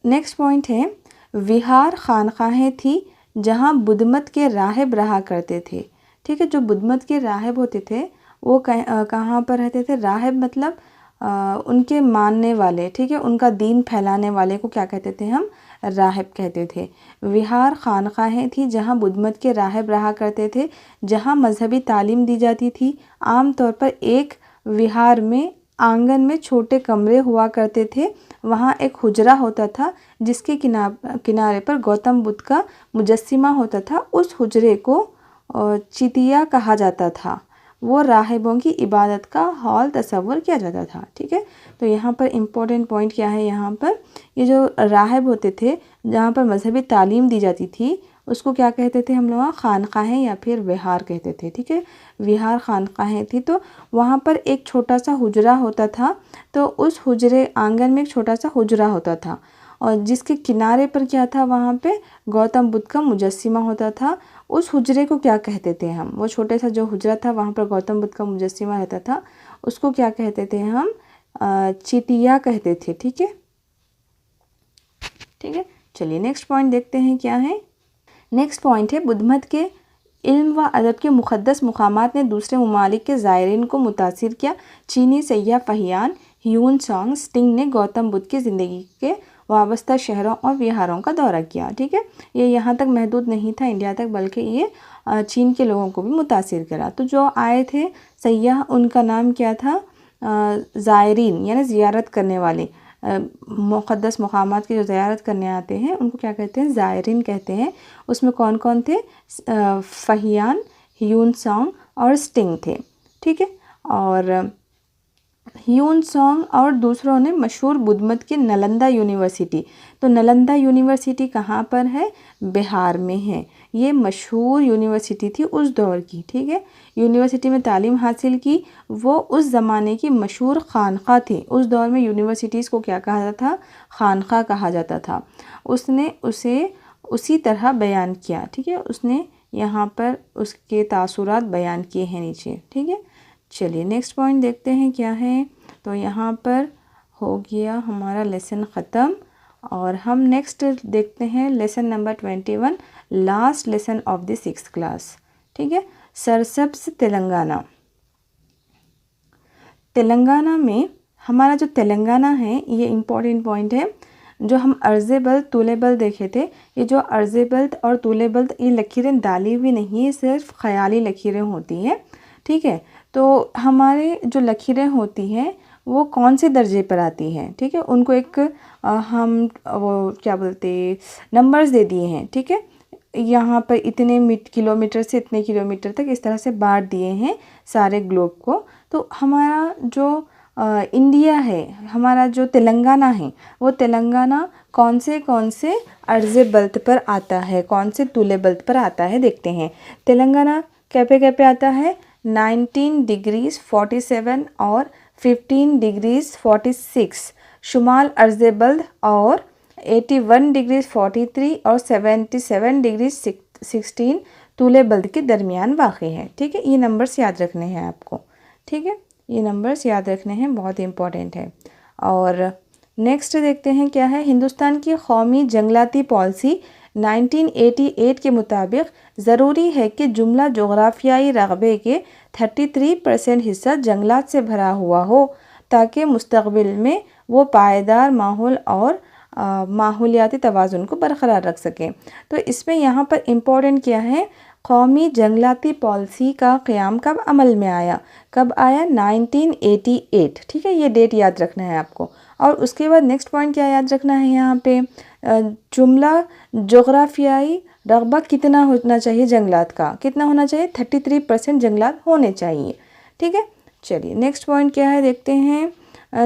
नेक्स्ट पॉइंट है, विहार खानकाहें थी जहाँ बुद्धमत के राहिब रहा करते थे। ठीक है, जो बुद्धमत के राहिब होते थे वो कहाँ पर रहते थे? राहिब मतलब उनके मानने वाले, ठीक है, उनका दीन फैलाने वाले को क्या कहते थे? हम राहिब कहते थे। विहार खानकाहें थी जहाँ बुद्धमत के राहिब रहा करते थे, जहाँ मजहबी तालीम दी जाती थी। आम तौर पर एक विहार में आंगन में छोटे कमरे हुआ करते थे। वहाँ एक हुजरा होता था जिसके किनारे पर गौतम बुद्ध का मुजस्सिमा होता था। उस हुजरे को चितिया कहा जाता था। वो राहिबों की इबादत का हॉल तस्वुर किया जाता था। ठीक है, तो यहाँ पर इम्पोर्टेंट पॉइंट क्या है? यहाँ पर ये जो राहिब होते थे, जहाँ पर मजहबी तालीम दी जाती थी, उसको क्या कहते थे हम लोग? खानकाहें या फिर विहार कहते थे। ठीक है, विहार खानकाहें थी। तो वहाँ पर एक छोटा सा हुजरा होता था। तो उस हुजरे आंगन में एक छोटा सा हुजरा होता था और जिसके किनारे पर क्या था? वहाँ पे गौतम बुद्ध का मुजस्सिमा होता था। उस हुजरे को क्या कहते थे हम, वो छोटे सा जो हुजरा था वहाँ पर गौतम बुद्ध का मुजस्सिमा रहता था, उसको क्या कहते थे हम, चितिया कहते थे। ठीक है, ठीक है। चलिए नेक्स्ट पॉइंट देखते हैं क्या है। नेक्स्ट पॉइंट है, बुद्ध मत के इल्म व अदब के मुक़द्दस मुकामात ने दूसरे ममालिक के ज़ायरीन को मुतासिर किया। चीनी सैयाह फहियान ह्यून सांग स्टिंग ने गौतम बुद्ध की ज़िंदगी के वाबस्ता शहरों और विहारों का दौरा किया। ठीक है, ये यहाँ तक महदूद नहीं था इंडिया तक, बल्कि ये चीन के लोगों को भी मुतासिर करा। तो जो आए थे सैयाह, उनका नाम क्या था, ज़ायरीन यानी ज़ियारत करने वाले, मुक़द्दस मकामात की जो ज़ियारत करने आते हैं उनको क्या कहते हैं, ज़ायरीन कहते हैं। उसमें कौन कौन थे, फहियान, ह्यून सांग और स्टिंग थे। ठीक है, और ह्यून सांग और दूसरों ने मशहूर बुद्ध मत की नालंदा यूनिवर्सिटी, तो नालंदा यूनिवर्सिटी कहाँ पर है, बिहार में है। ये मशहूर यूनिवर्सिटी थी उस दौर की। ठीक है, यूनिवर्सिटी में तालीम हासिल की, वो उस ज़माने की मशहूर खानक़ाह थी। उस दौर में यूनिवर्सिटीज़ को क्या कहा जाता था, खानक़ाह कहा जाता था। उसने उसे उसी तरह बयान किया। ठीक है, उसने यहाँ पर उसके तासुरात बयान किए हैं नीचे। ठीक है, चलिए नेक्स्ट पॉइंट देखते हैं क्या है। तो यहाँ पर हो गया हमारा लेसन ख़त्म, और हम नेक्स्ट देखते हैं lesson number 21, last lesson of the 6th class. ठीक है, सरसब्ज़ तेलंगाना। तेलंगाना में हमारा जो तेलंगाना है, ये इम्पॉर्टेंट पॉइंट है। जो हम अर्ज़े बल्द तूले बल्द देखे थे, ये जो अर्ज़े बल्द और तूले बल्द, ये लकीरें डाली हुई नहीं है, सिर्फ ख़याली लकीरें होती हैं। ठीक है, तो हमारे जो लकीरें होती हैं वो कौन से दर्जे पर आती हैं। ठीक है, उनको एक हम वो क्या बोलते नंबर्स दे दिए हैं। ठीक है, यहाँ पर इतने किलोमीटर से इतने किलोमीटर तक इस तरह से बांट दिए हैं सारे ग्लोब को। तो हमारा जो इंडिया है, हमारा जो तेलंगाना है, वो तेलंगाना कौन से अर्ज़े बल्द पर आता है, कौन से तूले बल्द पर आता है, देखते हैं। तेलंगाना क्या पे आता है, 19 डिग्रीज़ 47 और 15 डिग्रीज़ 46 शुमाल अर्ज़े बल्द, और 81 डिग्रीज़ 43 और 77 डिग्रीज़ 16 तूले बल्द के दरमियान वाक़ है। ठीक है, ये नंबर्स याद रखने हैं आपको। ठीक है, ये नंबर्स याद रखने हैं, बहुत इंपॉर्टेंट है। और नेक्स्ट देखते हैं क्या है। हिंदुस्तान की कौमी जंगलाती पॉलिसी 1988 के मुताबिक ज़रूरी है कि जुमला जोग्राफियाई रकबे के 33% हिस्सा जंगलात से भरा हुआ हो, ताकि मुस्तक़बिल में वो पायदार माहौल और माहौलियाती तवाज़ुन को बरक़रार रख सकें। तो इसमें यहाँ पर इम्पोर्टेंट क्या है, कौमी जंगलाती पॉलिसी का क़याम कब अमल में आया, कब आया, 1988। ठीक है, ये डेट याद रखना है आपको। और उसके बाद नेक्स्ट पॉइंट क्या याद रखना है, यहाँ पे जुमला जोग्राफियाई रकबा कितना होना चाहिए, जंगलात का कितना होना चाहिए, 33% जंगलात होने चाहिए। ठीक है, चलिए नेक्स्ट पॉइंट क्या है देखते हैं।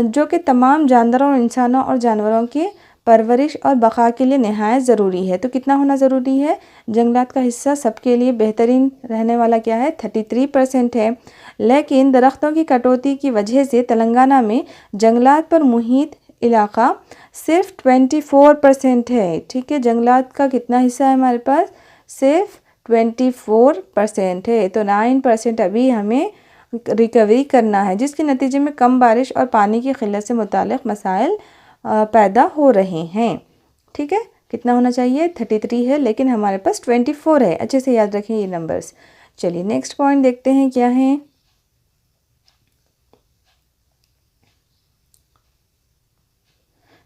जो कि तमाम जानवरों और इंसानों और जानवरों की परवरिश और बका के लिए नहायत ज़रूरी है। तो कितना होना ज़रूरी है, जंगलात का हिस्सा सबके लिए बेहतरीन रहने वाला क्या है, 33% है। लेकिन दरख्तों की कटौती की वजह से तेलंगाना में जंगलात पर मुहित इलाका सिर्फ 24% है। ठीक है, जंगलात का कितना हिस्सा है हमारे पास, सिर्फ 24% है। तो 9% अभी हमें रिकवरी करना है, जिसके नतीजे में कम बारिश और पानी की क़िल्लत से मुतालिक मसाइल पैदा हो रहे हैं। ठीक है, कितना होना चाहिए, 33 है, लेकिन हमारे पास 24 है। अच्छे से याद रखें ये नंबर्स। चलिए नेक्स्ट पॉइंट देखते हैं क्या है।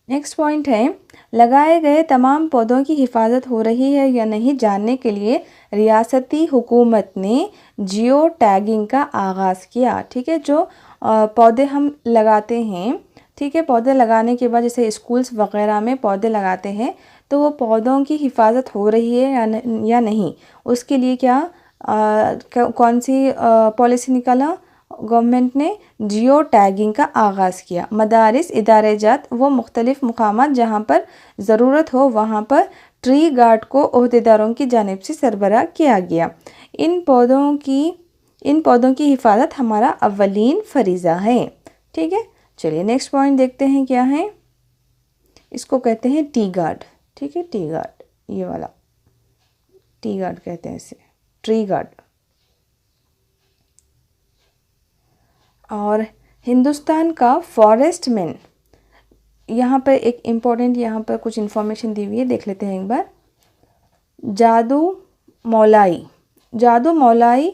नेक्स्ट पॉइंट है, लगाए गए तमाम पौधों की हिफाजत हो रही है या नहीं जानने के लिए रियासती हुकूमत ने जियो टैगिंग का आगाज़ किया। ठीक है, जो पौधे हम लगाते हैं, ठीक है, पौधे लगाने के बाद जैसे स्कूल्स वगैरह में पौधे लगाते हैं, तो वो पौधों की हिफाजत हो रही है या नहीं, उसके लिए कौन सी पॉलिसी निकाला गवर्नमेंट ने, जियो टैगिंग का आगाज़ किया। मदारिस इदारे जात वो मुख्तलिफ़ मुकामात जहाँ पर ज़रूरत हो वहाँ पर ट्री गार्ड को ओहदेदारों की जानिब से सरबराह किया गया। इन पौधों की हिफाजत हमारा अव्वलीन फरीज़ा है। ठीक है, चलिए नेक्स्ट पॉइंट देखते हैं क्या है। इसको कहते हैं टी गार्ड। ठीक है, टी गार्ड, ये वाला टी गार्ड कहते हैं इसे। Tree guard. और हिंदुस्तान का फॉरेस्ट मैन, यहाँ पर एक इम्पॉर्टेंट, यहाँ पर कुछ इन्फॉर्मेशन दी हुई है, देख लेते हैं एक बार। जादू मौलाई, जादू मौलाई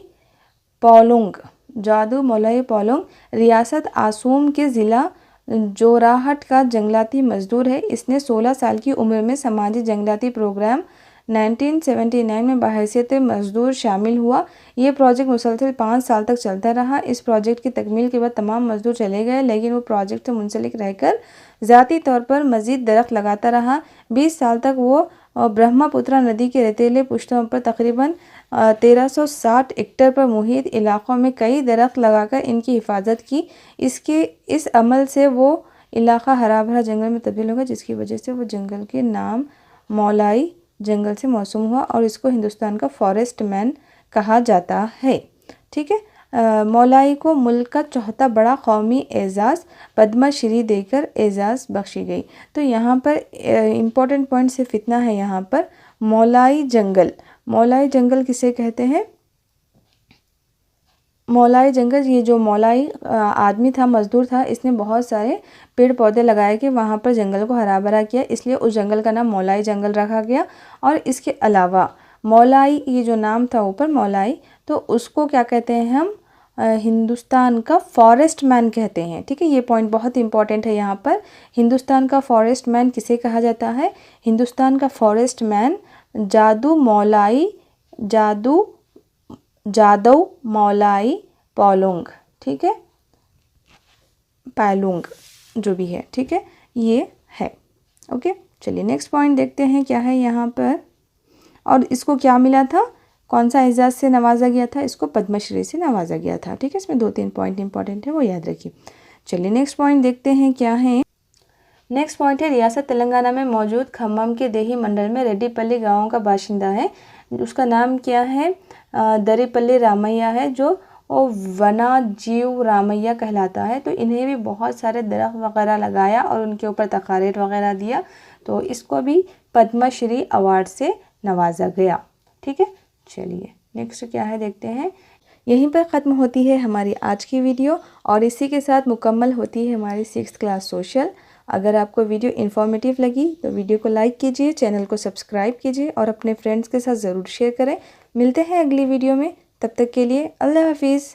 पौलुंग, जादू मौलाई पौलुंग रियासत आसूम के ज़िला जोराहट का जंगलाती मजदूर है। इसने 16 साल की उम्र में समाजी जंगलाती प्रोग्राम 1979 में बहैसियत मजदूर शामिल हुआ। ये प्रोजेक्ट मुसलसल 5 साल तक चलता रहा। इस प्रोजेक्ट की तकमील के बाद तमाम मजदूर चले गए, लेकिन वो प्रोजेक्ट से मुंसलिक रहकर ज़ाती तौर पर मज़ीद दरख्त लगाता रहा। 20 साल तक वो ब्रह्मपुत्रा नदी के रेतीले पुश्तों पर तकरीबन 1360 हेक्टेयर पर मुहित इलाक़ों में कई दरख्त लगाकर इनकी हिफाजत की। इस अमल से वो इलाक़ा हरा भरा जंगल में तब्दील हो गया, जिसकी वजह से वो जंगल के नाम मौलाई जंगल से मौसूम हुआ और इसको हिंदुस्तान का फॉरेस्ट मैन कहा जाता है। ठीक है, मौलाई को मुल्क का चौथा बड़ा कौमी एज़ाज़ पद्मश्री देकर एज़ाज़ बख्शी गई। तो यहाँ पर इम्पोर्टेंट पॉइंट सिर्फ इतना है, यहाँ पर मौलाई जंगल, मौलाई जंगल किसे कहते हैं? मौलाई जंगल, ये जो मौलाई आदमी था, मज़दूर था, इसने बहुत सारे पेड़ पौधे लगाए कि वहाँ पर जंगल को हरा भरा किया, इसलिए उस जंगल का नाम मौलाई जंगल रखा गया। और इसके अलावा मौलाई, ये जो नाम था ऊपर मौलाई, तो उसको क्या कहते हैं हम? हिंदुस्तान का फॉरेस्ट मैन कहते हैं। ठीक है, ये पॉइंट बहुत इंपॉर्टेंट है यहाँ पर। हिंदुस्तान का फॉरेस्ट मैन किसे कहा जाता है? हिंदुस्तान का फॉरेस्ट मैन जादू मौलाई पौलुंग, ठीक है, पैलुंग जो भी है, ठीक है, ये है। ओके, चलिए नेक्स्ट पॉइंट देखते हैं क्या है यहाँ पर। और इसको क्या मिला था, कौन सा एजाज़ से नवाजा गया था? इसको पद्मश्री से नवाजा गया था। ठीक है, इसमें 2-3 पॉइंट इंपॉर्टेंट है, वो याद रखिए। चलिए नेक्स्ट पॉइंट देखते हैं क्या है। नेक्स्ट पॉइंट है, रियासत तेलंगाना में मौजूद खम्मम के देही मंडल में रेड्डीपल्ली गाँव का बाशिंदा है। उसका नाम क्या है? दरीपल्ली रामैया है, जो वना जीव रामैया कहलाता है। तो इन्हें भी बहुत सारे दरख्त वगैरह लगाया और उनके ऊपर तकारीर वगैरह दिया, तो इसको भी पद्मश्री अवार्ड से नवाजा गया। ठीक है, चलिए नेक्स्ट क्या है देखते हैं। यहीं पर ख़त्म होती है हमारी आज की वीडियो और इसी के साथ मुकम्मल होती है हमारी 6th क्लास सोशल। अगर आपको वीडियो इन्फॉर्मेटिव लगी तो वीडियो को लाइक कीजिए, चैनल को सब्सक्राइब कीजिए और अपने फ्रेंड्स के साथ ज़रूर शेयर करें। मिलते हैं अगली वीडियो में, तब तक के लिए अल्लाह हाफिज़।